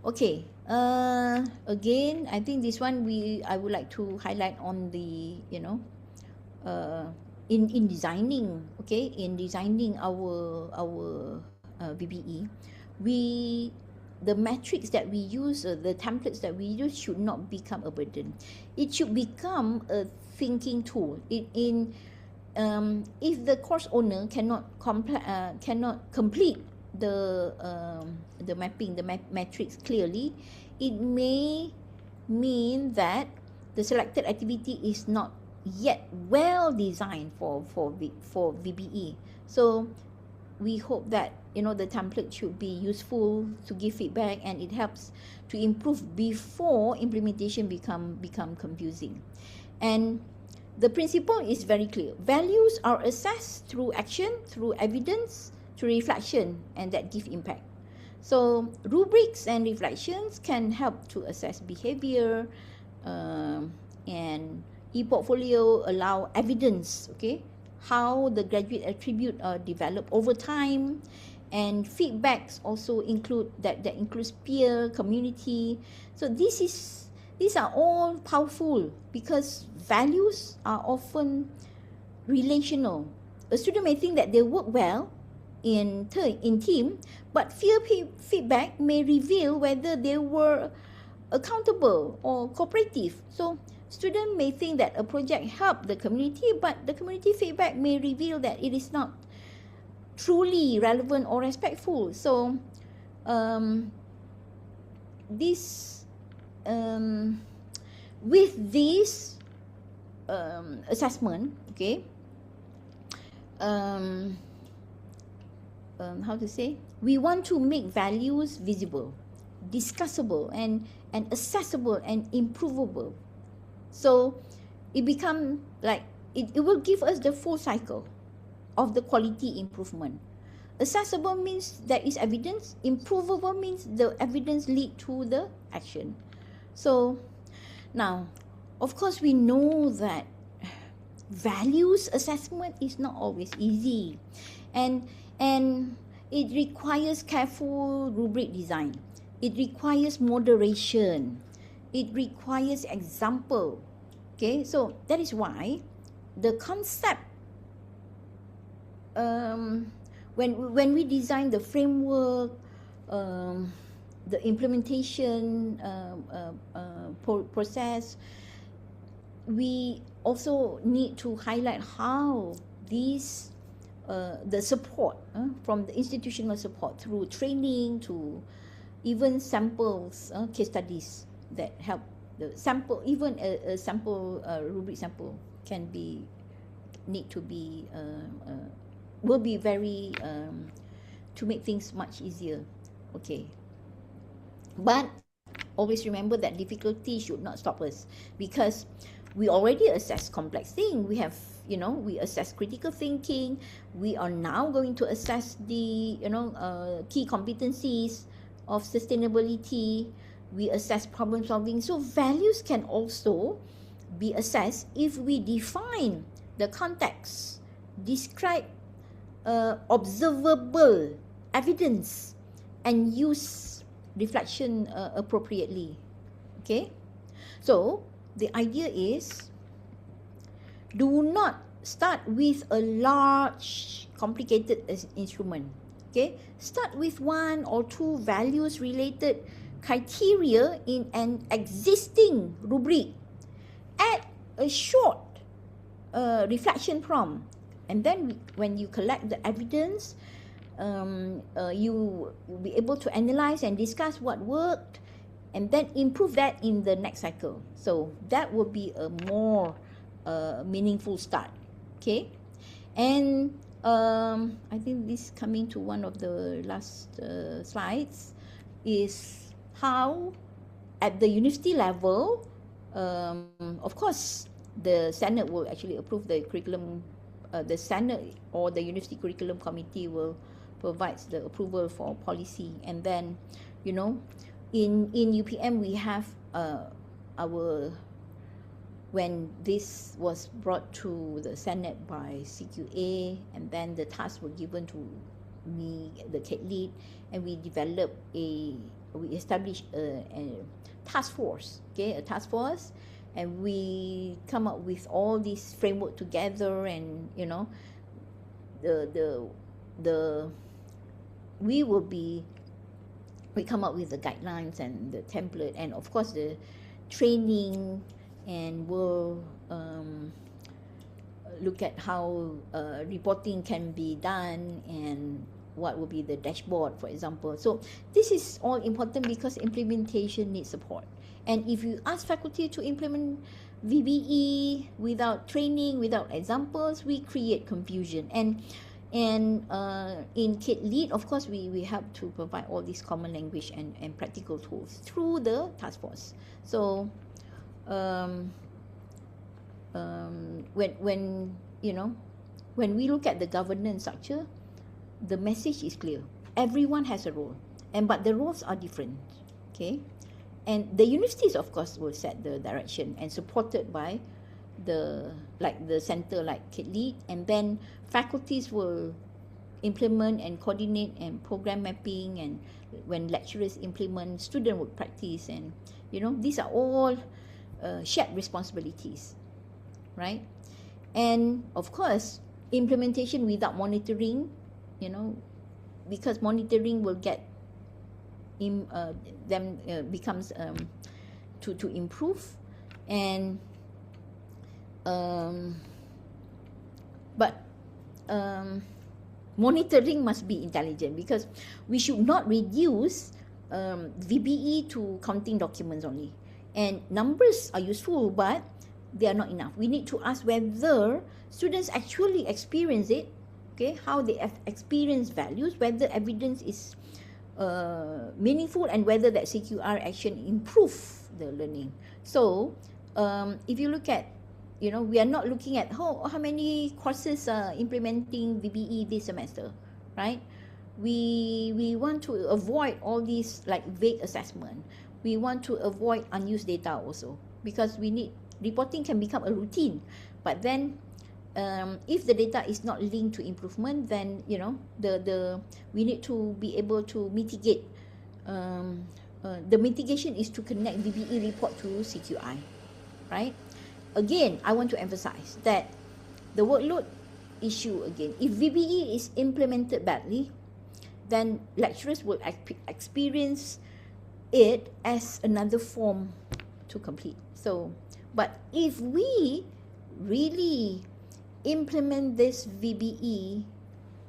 Speaker 4: Okay, again, I think this one I would like to highlight on the, in designing, okay, in designing our VBE, the metrics that we use, the templates that we use should not become a burden. It should become a thinking tool. If the course owner cannot complete the mapping, the metrics clearly, it may mean that the selected activity is not yet well designed for VBE. So we hope that the template should be useful to give feedback, and it helps to improve before implementation become confusing. And the principle is very clear. Values are assessed through action, through evidence, through reflection, and that give impact. So rubrics and reflections can help to assess behavior, and e-portfolio allow evidence, okay, how the graduate attribute are developed over time, and feedbacks also include that includes peer, community. So these are all powerful because values are often relational. A student may think that they work well in team, but feedback may reveal whether they were accountable or cooperative. So students may think that a project helped the community, but the community feedback may reveal that it is not truly relevant or respectful. So with this assessment, okay, how to say, we want to make values visible, discussable, and accessible and improvable. So it become like it will give us the full cycle of the quality improvement. Accessible means there is evidence. Improvable means the evidence lead to the action. So now, of course, we know that values assessment is not always easy, and it requires careful rubric design. It requires moderation. It requires example. Okay, so that is why the concept, when we design the framework, the implementation process, we also need to highlight how these the support from the institutional support through training to even samples, case studies that help the sample, even a sample rubric sample will be very to make things much easier. Okay, but always remember that difficulty should not stop us, because we already assess complex things. We have, we assess critical thinking. We are now going to assess the key competencies of sustainability. We assess problem solving. So values can also be assessed if we define the context, describe observable evidence, and use reflection appropriately. Okay, so the idea is, do not start with a large complicated instrument. Okay, start with one or two values related criteria in an existing rubric. Add a short reflection prompt, and then when you collect the evidence, you will be able to analyze and discuss what worked and then improve that in the next cycle. So that would be a more meaningful start. Okay, and I think this coming to one of the last slides is how at the university level, of course, the Senate will actually approve the curriculum. The Senate or the University Curriculum Committee will provide the approval for policy, and then, you know, in UPM we have our, when this was brought to the Senate by CQA, and then the tasks were given to me, the CADe-Lead, and we established a task force, okay, a task force, and we come up with all this framework together, and you know, we come up with the guidelines and the template, and of course the training, and we'll look at how reporting can be done and what will be the dashboard, for example. So this is all important because implementation needs support. And if you ask faculty to implement VBE without training, without examples, we create confusion. And in CADe-Lead, of course, we have to provide all these common language and practical tools through the task force. So when you know, when we look at the governance structure, the message is clear. Everyone has a role, but the roles are different. Okay. And the universities, of course, will set the direction and supported by the center like CADe-Lead, and then faculties will implement and coordinate and program mapping, and when lecturers implement, students will practice, and you know, these are all shared responsibilities, right? And of course, implementation without monitoring, you know, because monitoring will get becomes to improve, and monitoring must be intelligent, because we should not reduce VBE to counting documents only. And numbers are useful, but they are not enough. We need to ask whether students actually experience it, okay, how they have experienced values, whether evidence is meaningful, and whether that CQR action improve the learning. So if you look at, you know, we are not looking at how many courses are implementing VBE this semester, right? We want to avoid all these like vague assessment. We want to avoid unused data also, because we need, reporting can become a routine, but then if the data is not linked to improvement, then you know, we need to be able to mitigate. The mitigation is to connect VBE report to CQI, right? Again, I want to emphasize that the workload issue again. If VBE is implemented badly, then lecturers will experience it as another form to complete. So, but if we really implement this VBE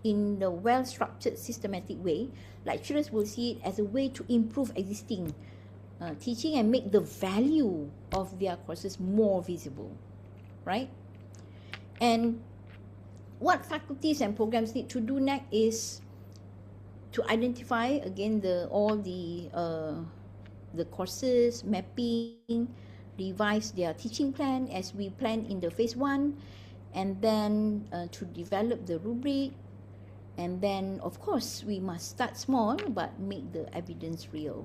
Speaker 4: in a well-structured, systematic way, lecturers will see it as a way to improve existing teaching and make the value of their courses more visible, right? And what faculties and programs need to do next is to identify again all the courses, mapping, revise their teaching plan as we planned in the phase 1, and then to develop the rubric, and then of course we must start small but make the evidence real.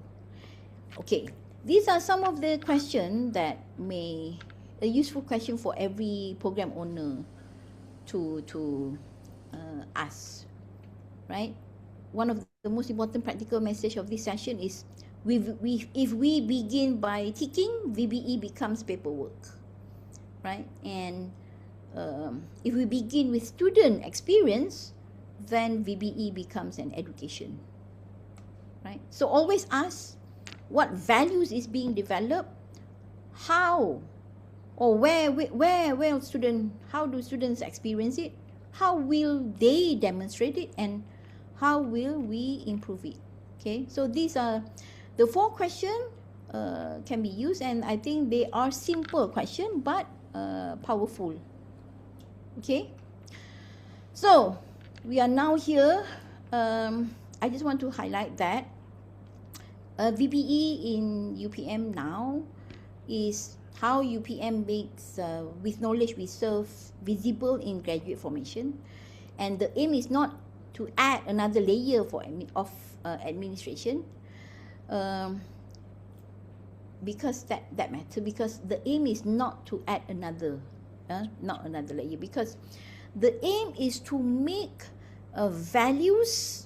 Speaker 4: Okay, these are some of the questions that a useful question for every program owner to ask, right? One of the most important practical message of this session is if we begin by ticking, VBE becomes paperwork, right? And if we begin with student experience, then VBE becomes an education, right? So always ask what values is being developed, how or where how do students experience it, how will they demonstrate it, and how will we improve it? Okay, so these are the 4 questions can be used, and I think they are simple questions but powerful. Okay, so we are now here. I just want to highlight that VBE in UPM now is how UPM makes with knowledge we serve visible in graduate formation, and the aim is not to add another layer of administration, because that matter, because the aim is not to add another layer, because the aim is to make values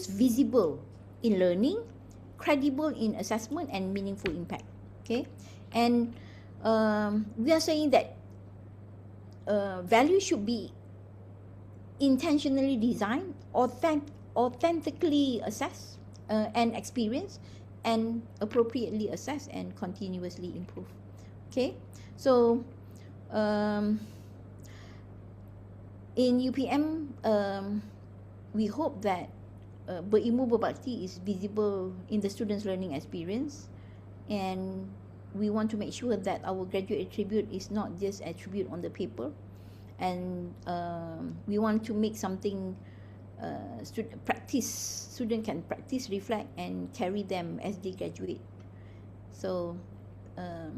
Speaker 4: visible in learning, credible in assessment, and meaningful impact. Okay, and we are saying that values should be intentionally designed, authentically assessed and experienced, and appropriately assessed and continuously improved. Okay, so in UPM, we hope that berilmu berbakti is visible in the students' learning experience, and we want to make sure that our graduate attribute is not just attribute on the paper, and we want to make something student can practice, reflect, and carry them as they graduate. So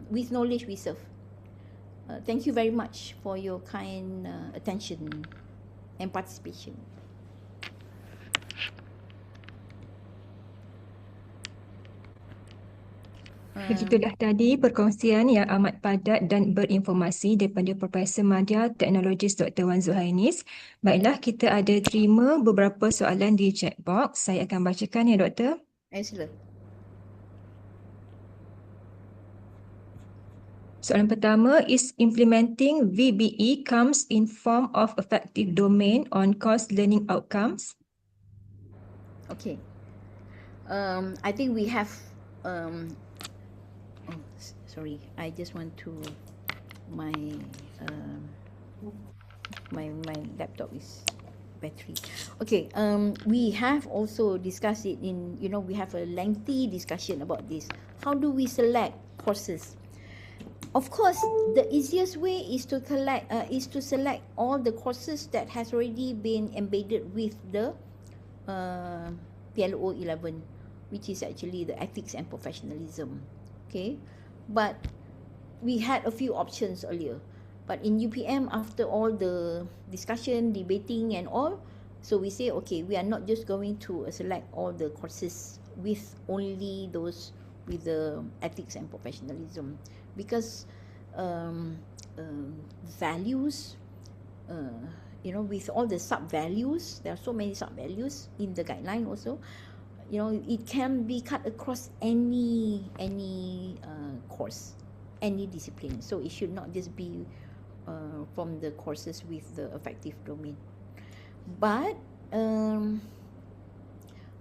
Speaker 4: with knowledge we serve. Thank you very much for your kind attention and participation.
Speaker 1: Begitulah tadi perkongsian yang amat padat dan berinformasi daripada Profesor Madya, Teknologis Dr. Wan Zuhainis. Baiklah, kita ada terima beberapa soalan di chat box. Saya akan bacakan ya, Doktor.
Speaker 4: Sila.
Speaker 1: Soalan pertama, is implementing VBE comes in form of effective domain on course learning outcomes?
Speaker 4: Okay. I think we have sorry, I just want to my laptop is battery. Okay, we have also discussed it in, we have a lengthy discussion about this. How do we select courses? Of course, the easiest way is to select all the courses that has already been embedded with the PLO 11, which is actually the ethics and professionalism. Okay, but we had a few options earlier, but in UPM, after all the discussion, debating and all, so we say, okay, we are not just going to select all the courses with only those with the ethics and professionalism, because values, with all the sub-values, there are so many sub-values in the guideline also, it can be cut across any course, any discipline. So it should not just be from the courses with the affective domain. But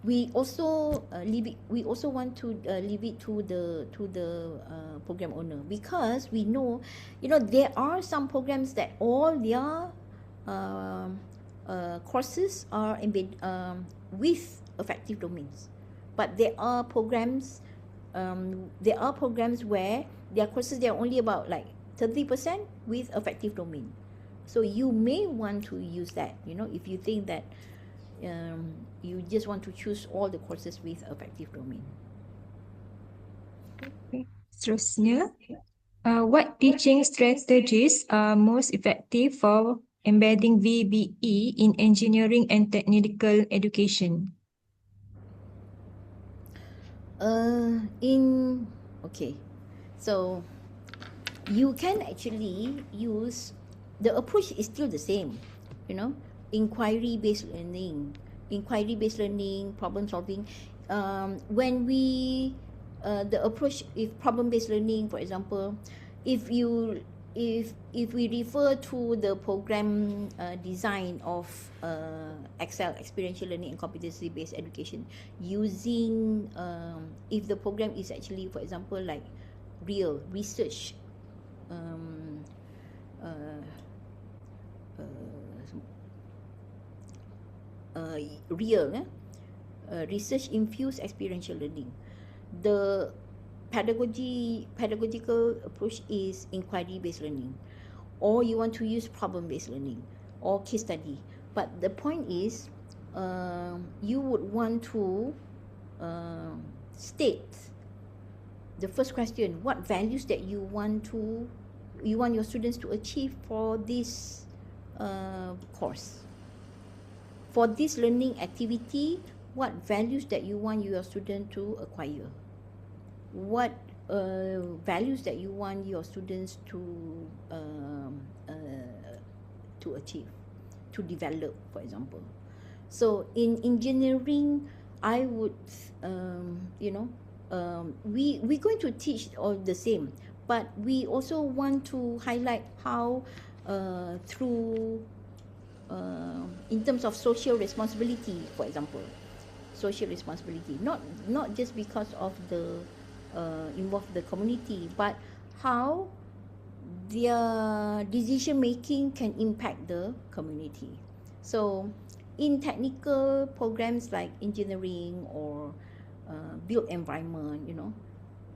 Speaker 4: we also want to leave it to the program owner, because we know, there are some programs that all their courses are embedded with affective domains, but there are programs where their courses, they are only about like 30% with affective domain. So you may want to use that, if you think that you just want to choose all the courses with affective domain.
Speaker 1: Okay. Seterusnya, what teaching strategies are most effective for embedding VBE in engineering and technical education?
Speaker 4: Okay, so you can actually use, the approach is still the same, inquiry-based learning, problem solving. When we the approach, if problem-based learning, for example, if we refer to the program design of Excel, experiential learning and competency-based education, using if the program is actually, for example, like real research, real, research-infused experiential learning. The pedagogical approach is inquiry-based learning, or you want to use problem-based learning or case study. But the point is, you would want to state the first question: what values that you want your students to achieve for this course, for this learning activity. What values that you want your student to acquire? What values that you want your students to achieve, to develop, for example. So in engineering, I would, we're going to teach all the same, but we also want to highlight how through in terms of social responsibility, for example, social responsibility, not just because of the involve the community, but how their decision making can impact the community. So in technical programs like engineering or built environment,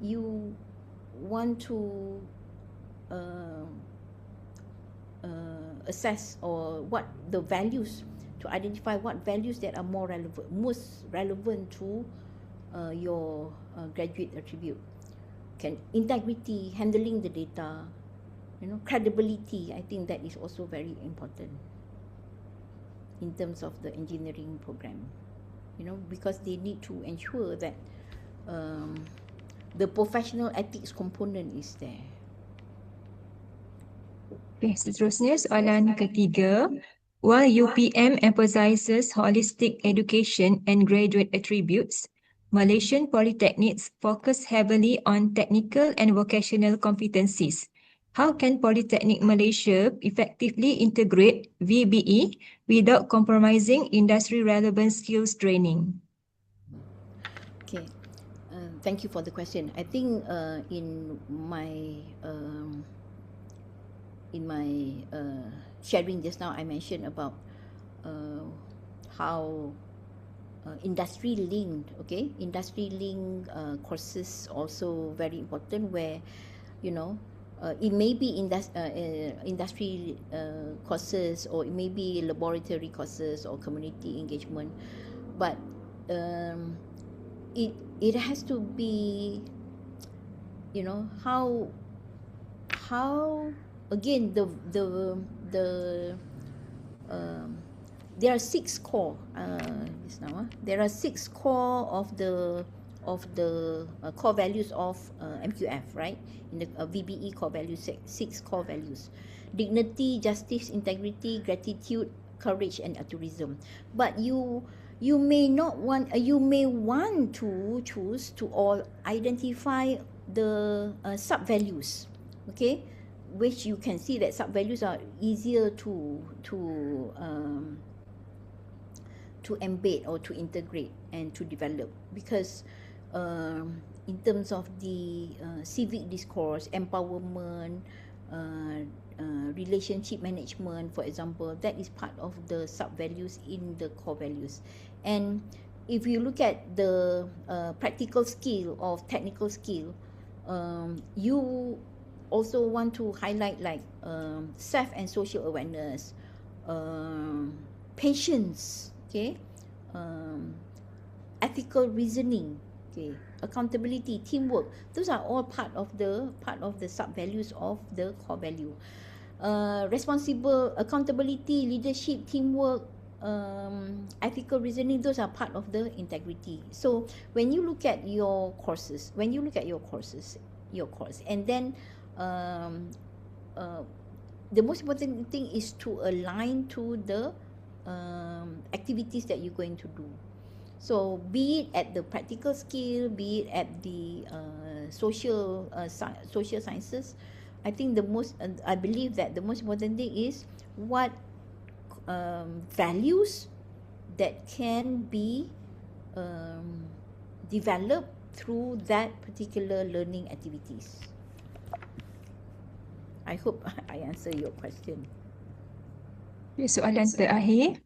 Speaker 4: you want to assess or what the values, to identify what values that are most relevant to your graduate attribute. Integrity, handling the data, credibility. I think that is also very important in terms of the engineering program, because they need to ensure that the professional ethics component is there.
Speaker 1: Okay, seterusnya soalan ketiga. While UPM emphasizes holistic education and graduate attributes, Malaysian polytechnics focus heavily on technical and vocational competencies. How can Polytechnic Malaysia effectively integrate VBE without compromising industry relevant skills training?
Speaker 4: Okay, thank you for the question. I think in my sharing just now, I mentioned about how industry-linked courses also very important, where it may be industry courses, or it may be laboratory courses or community engagement, but it has to be, how again there are 6 core there are 6 core of the core values of MQF, right? In the VBE core values, 6 core values: dignity, justice, integrity, gratitude, courage, and altruism. But you may want to choose to all identify the sub values, okay, which you can see that sub values are easier to embed or to integrate and to develop, because in terms of the civic discourse, empowerment, relationship management, for example, that is part of the sub values in the core values. And if you look at the practical skill or technical skill, you also want to highlight like self and social awareness, patience, okay, ethical reasoning, okay, accountability, teamwork. Those are all part of the sub values of the core value. Responsible, accountability, leadership, teamwork, ethical reasoning, those are part of the integrity. So when you look at your courses, your course, and then the most important thing is to align to the activities that you're going to do. So be it at the practical skill, be it at the social sciences, I think I believe that the most important thing is what values that can be developed through that particular learning activities. I hope I answer your question.
Speaker 1: Soalan terakhir.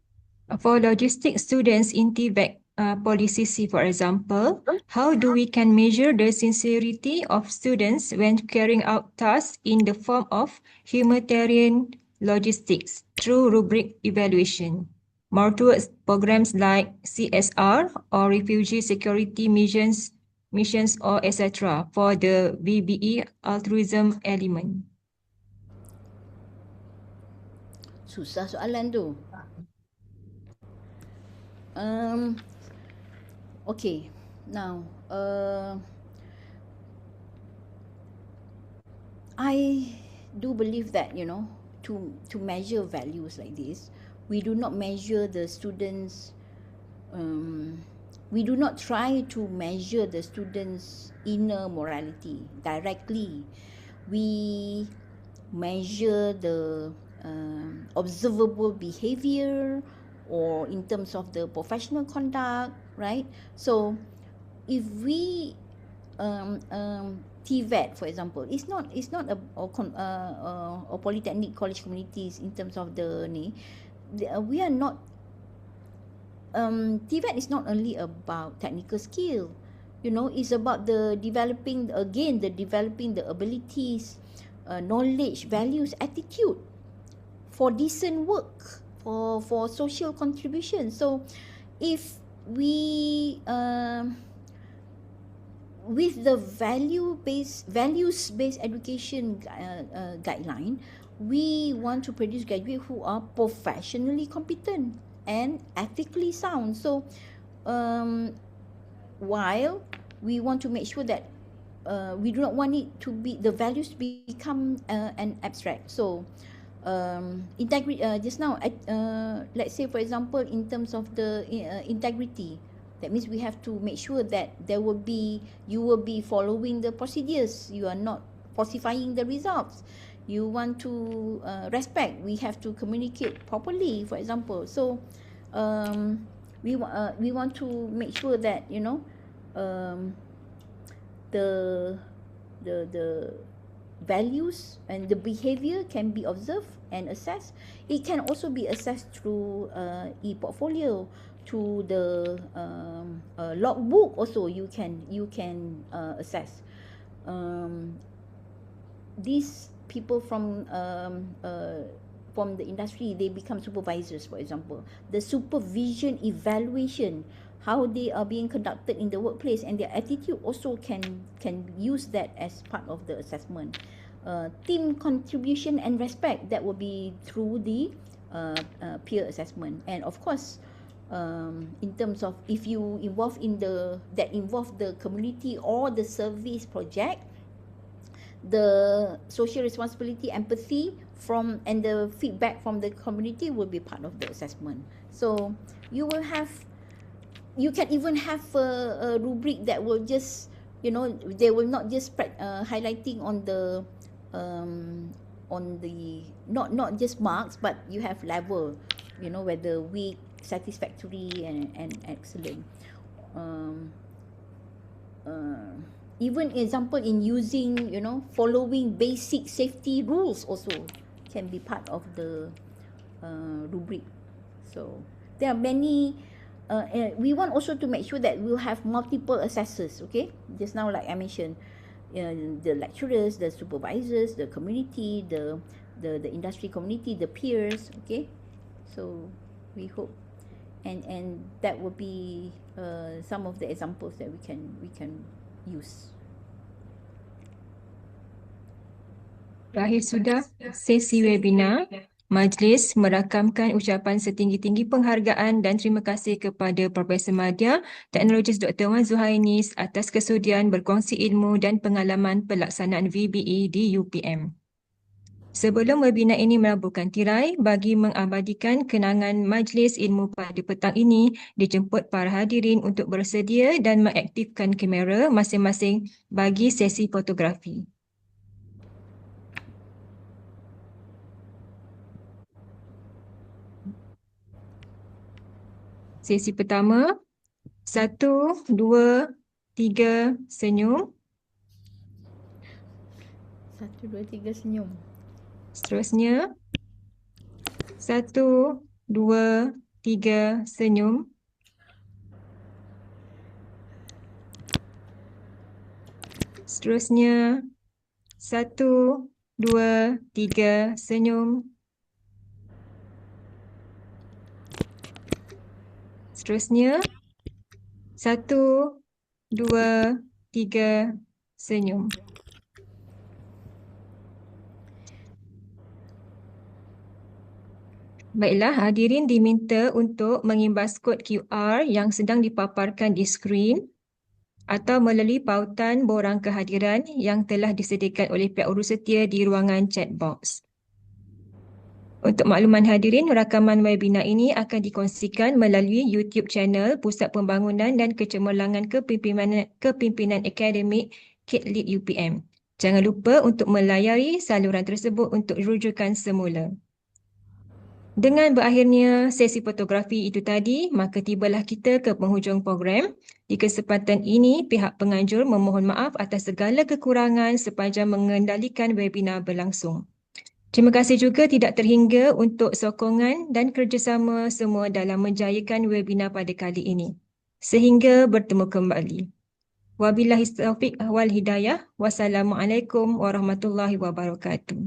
Speaker 1: For logistics students in TVET policy C, for example, how do we can measure the sincerity of students when carrying out tasks in the form of humanitarian logistics through rubric evaluation? More towards programs like CSR or refugee security missions or etc. for the VBE altruism element.
Speaker 4: Susah soalan tu. Okay, now I do believe that, you know, to measure values like this, we do not measure the students. We do not try to measure the students' inner morality directly. We measure the observable behavior, or in terms of the professional conduct, right? So if we TVET, for example, it's not a polytechnic college communities in terms of we are not TVET is not only about technical skill, you know, it's about developing the abilities, knowledge, values, attitude for decent work, for social contribution. So if we with the values-based education guideline, we want to produce graduates who are professionally competent and ethically sound. So while we want to make sure that we do not want it to be the values to become an abstract. So integrity, just now let's say, for example, in terms of the integrity, that means we have to make sure that you will be following the procedures, you are not falsifying the results, you want to respect, we have to communicate properly, for example. So we want to make sure that, you know, the values and the behavior can be observed and assessed. It can also be assessed through e-portfolio, to the logbook also you can assess. These people from the industry, they become supervisors, for example. The supervision evaluation, how they are being conducted in the workplace, and their attitude also can use that as part of the assessment. Team contribution and respect, that will be through the peer assessment. And of course, in terms of if you involve involve the community or the service project, the social responsibility, empathy and the feedback from the community will be part of the assessment. So you can even have a rubric that will just, you know, they will not just highlighting on the not just marks, but you have level, you know, whether weak, satisfactory, and excellent. Even example in using, you know, following basic safety rules also can be part of the rubric. So there are many. We want also to make sure that we'll have multiple assessors. Okay, just now, like I mentioned, the lecturers, the supervisors, the community, the industry community, the peers. Okay, so we hope, and that will be some of the examples that we can use.
Speaker 1: Berakhir sudah sesi webinar. Majlis merakamkan ucapan setinggi-tinggi penghargaan dan terima kasih kepada Profesor Madya, Teknologis Dr. Wan Zuhainis atas kesudian berkongsi ilmu dan pengalaman pelaksanaan VBE di UPM. Sebelum webinar ini melabuhkan tirai, bagi mengabadikan kenangan majlis ilmu pada petang ini, dijemput para hadirin untuk bersedia dan mengaktifkan kamera masing-masing bagi sesi fotografi. Sesi pertama, 1, 2, 3, senyum.
Speaker 4: 1, 2, 3, senyum.
Speaker 1: Seterusnya, 1, 2, 3, senyum. Seterusnya 1, 2, 3, senyum. Seterusnya 1, 2, 3, senyum. Baiklah, hadirin diminta untuk mengimbas kod QR yang sedang dipaparkan di skrin atau melalui pautan borang kehadiran yang telah disediakan oleh pihak urusetia di ruangan chat box. Untuk makluman hadirin, rakaman webinar ini akan dikongsikan melalui YouTube channel Pusat Pembangunan dan Kecemerlangan Kepimpinan Akademik CADe-Lead UPM. Jangan lupa untuk melayari saluran tersebut untuk rujukan semula. Dengan berakhirnya sesi fotografi itu tadi, maka tibalah kita ke penghujung program. Di kesempatan ini, pihak penganjur memohon maaf atas segala kekurangan sepanjang mengendalikan webinar berlangsung. Terima kasih juga tidak terhingga untuk sokongan dan kerjasama semua dalam menjayakan webinar pada kali ini. Sehingga bertemu kembali. Wabillahi taufiq wal hidayah. Wassalamualaikum warahmatullahi wabarakatuh.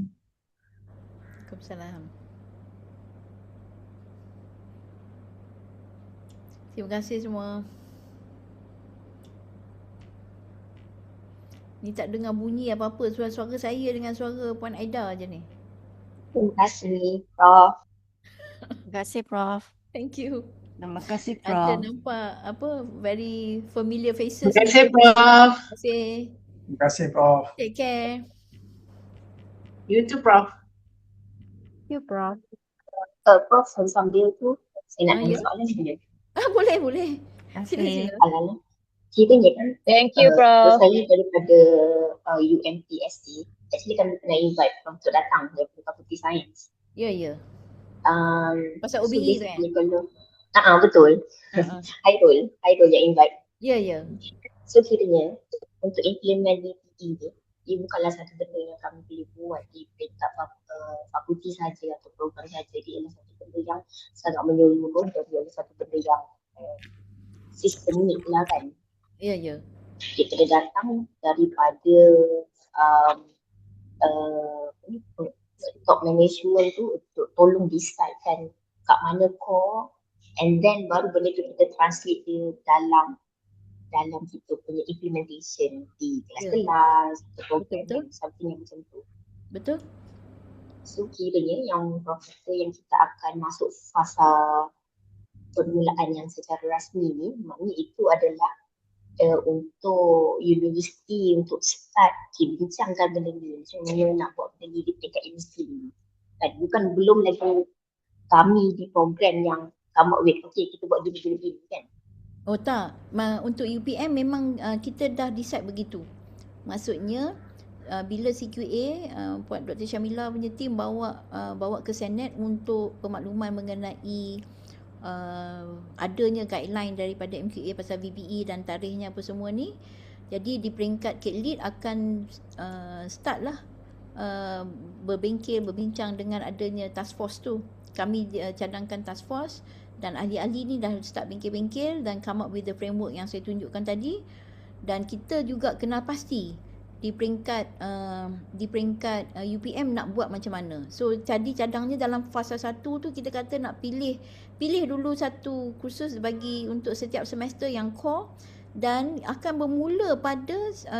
Speaker 4: Waalaikumsalam. Terima kasih semua. Ni tak dengar bunyi apa-apa, suara-suara saya dengan suara Puan Aida je ni.
Speaker 5: Terima kasih, Prof.
Speaker 6: Terima kasih, Prof.
Speaker 4: Thank you.
Speaker 6: Terima kasih,
Speaker 4: Ada
Speaker 6: Prof.
Speaker 4: nampak apa very familiar faces.
Speaker 7: Terima kasih, Prof.
Speaker 4: Terima kasih.
Speaker 7: Terima kasih, Prof.
Speaker 4: Take care.
Speaker 5: You too, Prof.
Speaker 6: You, Prof.
Speaker 5: Prof, sambil tu, saya nak tanya
Speaker 4: Ya.
Speaker 5: soalan dia.
Speaker 4: Boleh, boleh.
Speaker 6: Terima
Speaker 4: Sila,
Speaker 6: kasih.
Speaker 4: sila.
Speaker 5: Alalah. Kiranya kan,
Speaker 6: Thank you, Prof.
Speaker 5: saya daripada UMPSC, actually kami kena invite untuk datang daripada Fakulti Sains.
Speaker 4: Ya, ya. Pasal
Speaker 5: So
Speaker 4: OBE tu kan?
Speaker 5: basically kalau, betul. Hairul yang invite.
Speaker 4: Ya, ya.
Speaker 5: So kiranya, untuk implement VBE ni, ia bukanlah satu benda yang kami boleh buat di peringkat fakulti saja atau program saja. Dia adalah satu benda yang sangat menyeluruh dan dia adalah satu benda yang sistemik lah kan.
Speaker 4: Ya, ya.
Speaker 5: Dia kena datang daripada top management tu untuk tolong decide kat mana core, and then baru benda tu kita translate dia dalam kita punya implementation di kelas-kelas, program, something yang macam tu.
Speaker 4: Betul?
Speaker 5: So kiranya yang profesor yang kita akan masuk fasa permulaan yang secara rasmi ni, maknanya itu adalah untuk universiti untuk start bincangkan benda ni, macam mana nak buat benda ni di tingkat industri ni. Kan bukan belum lagi kami di program yang come up with, okay kita buat gini kan.
Speaker 4: Oh tak, untuk UPM memang kita dah decide begitu. Maksudnya bila CQA Puan Dr. Syamila punya team bawa ke Senate untuk pemakluman mengenai adanya guideline daripada MQA pasal VBE dan tarikhnya apa semua ni. Jadi di peringkat CADe-Lead akan start lah berbincang dengan adanya task force tu. Kami cadangkan task force dan ahli-ahli ni dah start bengkel-bengkel dan come up with the framework yang saya tunjukkan tadi. Dan kita juga kena pasti di peringkat UPM nak buat macam mana. So tadi cadangnya dalam fasa 1 tu kita kata nak pilih dulu satu kursus bagi untuk setiap semester yang core dan akan bermula pada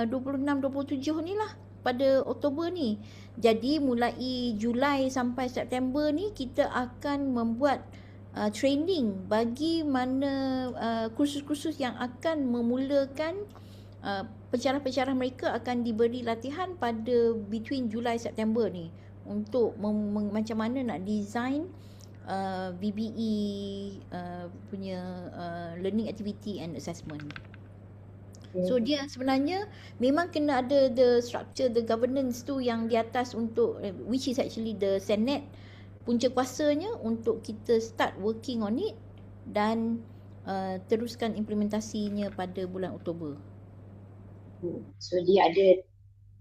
Speaker 4: 26-27 ni lah, pada Oktober ni. Jadi mulai Julai sampai September ni kita akan membuat training bagi mana kursus-kursus yang akan memulakan pensyarah-pensyarah mereka akan diberi latihan pada between Julai September ni untuk macam mana nak design VBE punya learning activity and assessment. So dia sebenarnya memang kena ada the structure, the governance tu yang di atas untuk which is actually the Senate punca kuasanya untuk kita start working on it dan teruskan implementasinya pada bulan Oktober.
Speaker 5: So dia ada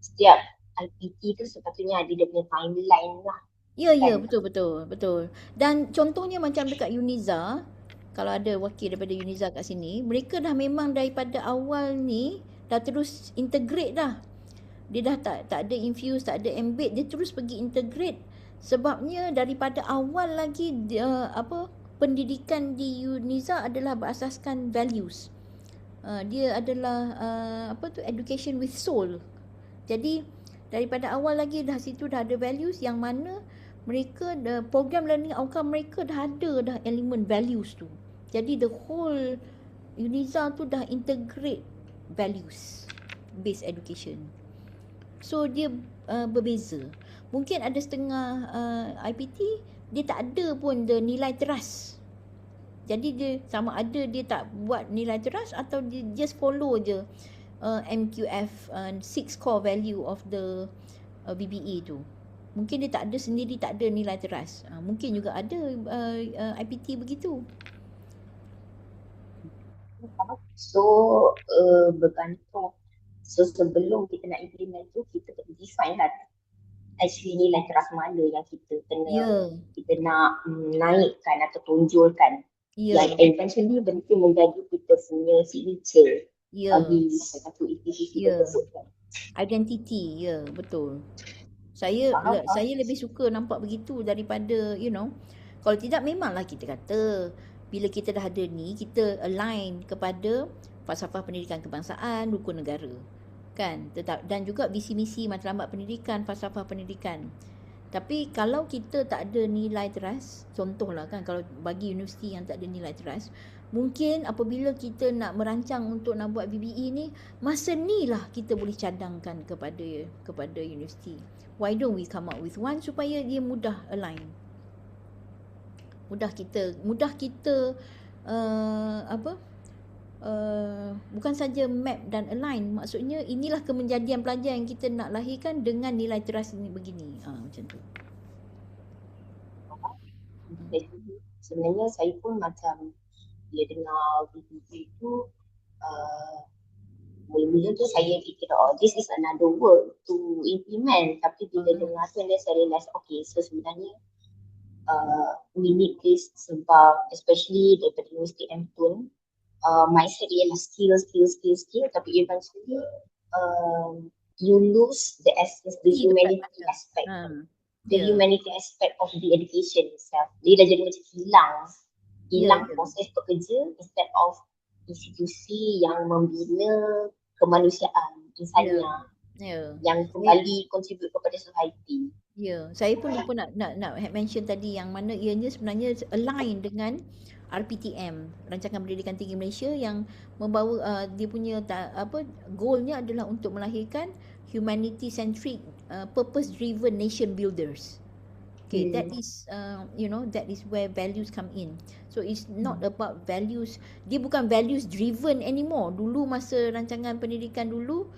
Speaker 5: setiap IPT tu sepatutnya ada dia punya timeline lah.
Speaker 4: Ya, ya,
Speaker 5: kan?
Speaker 4: betul. Dan contohnya macam dekat Uniza, kalau ada wakil daripada Uniza kat sini, mereka dah memang daripada awal ni dah terus integrate dah. Dia dah tak ada infuse, tak ada embed, dia terus pergi integrate. Sebabnya daripada awal lagi dia, pendidikan di Uniza adalah berasaskan values. Dia adalah education with soul. Jadi daripada awal lagi dah situ dah ada values yang mana mereka program learning outcome mereka dah ada dah elemen values tu. Jadi the whole Uniza tu dah integrate values based education. So dia berbeza. Mungkin ada setengah IPT dia tak ada pun the nilai teras. Jadi dia sama ada dia tak buat nilai teras atau dia just follow je MQF 6 core value of the VBE tu. Mungkin dia tak ada sendiri, tak ada nilai teras. Mungkin juga ada IPT begitu.
Speaker 5: So bergantung. So sebelum kita nak implement tu, kita kena define lah actually nilai teras mana yang kita kena kita nak naikkan atau tonjolkan. Yang eventually benda tu menjadi kita punya signature bagi satu institusi tersebut kan.
Speaker 4: Identity, betul. Saya lebih suka nampak begitu daripada kalau tidak memanglah kita kata bila kita dah ada ni kita align kepada falsafah pendidikan kebangsaan, rukun negara. Kan? Dan juga visi misi matlamat pendidikan, falsafah pendidikan. Tapi kalau kita tak ada nilai teras, contohlah kan kalau bagi universiti yang tak ada nilai teras, mungkin apabila kita nak merancang untuk nak buat VBE ni, masa ni lah kita boleh cadangkan kepada universiti. Why don't we come up with one supaya dia mudah align. Mudah kita bukan saja map dan align, maksudnya inilah kemenjadian pelajar yang kita nak lahirkan dengan nilai teras ini begini. Macam tu.
Speaker 5: Sebenarnya saya pun macam bila dengar VBE tu mula-mula tu saya fikir this is another work to implement, tapi bila dengar tu then saya realise okay, so sebenarnya we need this sebab especially daripada Universiti M pun mindset ialah skill, tapi eventually you lose the essence, the humanity aspect. The humanity aspect of the education itself. Dia dah jadi macam hilang proses pekerja instead of institusi yang membina kemanusiaan, insania yang kembali contribute kepada society.
Speaker 4: Saya pun lupa nak mention tadi yang mana ianya sebenarnya align dengan RPTM, Rancangan Pendidikan Tinggi Malaysia, yang membawa dia punya goalnya adalah untuk melahirkan humanity centric purpose driven nation builders. Okay, that is that is where values come in. So it's not about values, dia bukan values driven anymore. Dulu masa rancangan pendidikan dulu,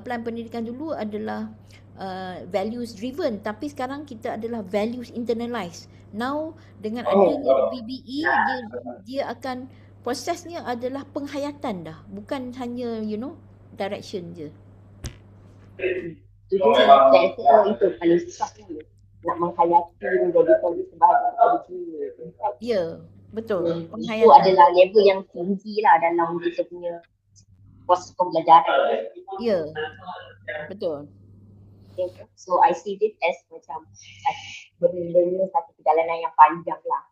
Speaker 4: plan pendidikan dulu adalah values driven, tapi sekarang kita adalah values internalized. Now dengan adanya VBE, dia akan prosesnya adalah penghayatan dah, bukan hanya direction je.
Speaker 5: Itu paling susah ni, nak menghayati menjadikan dia sebagai kerja.
Speaker 4: Betul.
Speaker 5: Itu adalah level yang tinggi lah dalam kita punya proses pembelajaran.
Speaker 4: Betul.
Speaker 5: So I see this as macam benda-benda satu perjalanan yang panjang lah.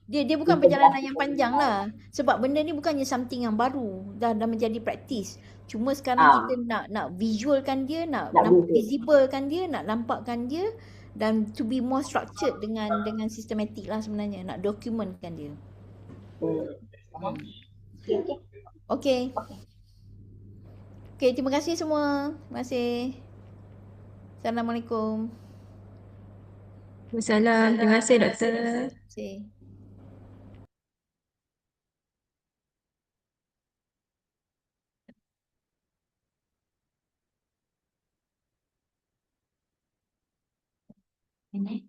Speaker 4: Dia bukan perjalanan yang panjang lah. Sebab benda ni bukannya something yang baru, dah menjadi praktis. Cuma sekarang kita nak visualkan dia, nak visiblekan dia, nak nampakkan dia, dan to be more structured dengan sistematik lah sebenarnya, nak dokumentkan dia. Okay, terima kasih semua. Terima kasih. Assalamualaikum.
Speaker 1: Waalaikumsalam. Terima kasih doktor.
Speaker 4: Terima kasih.
Speaker 1: Ini.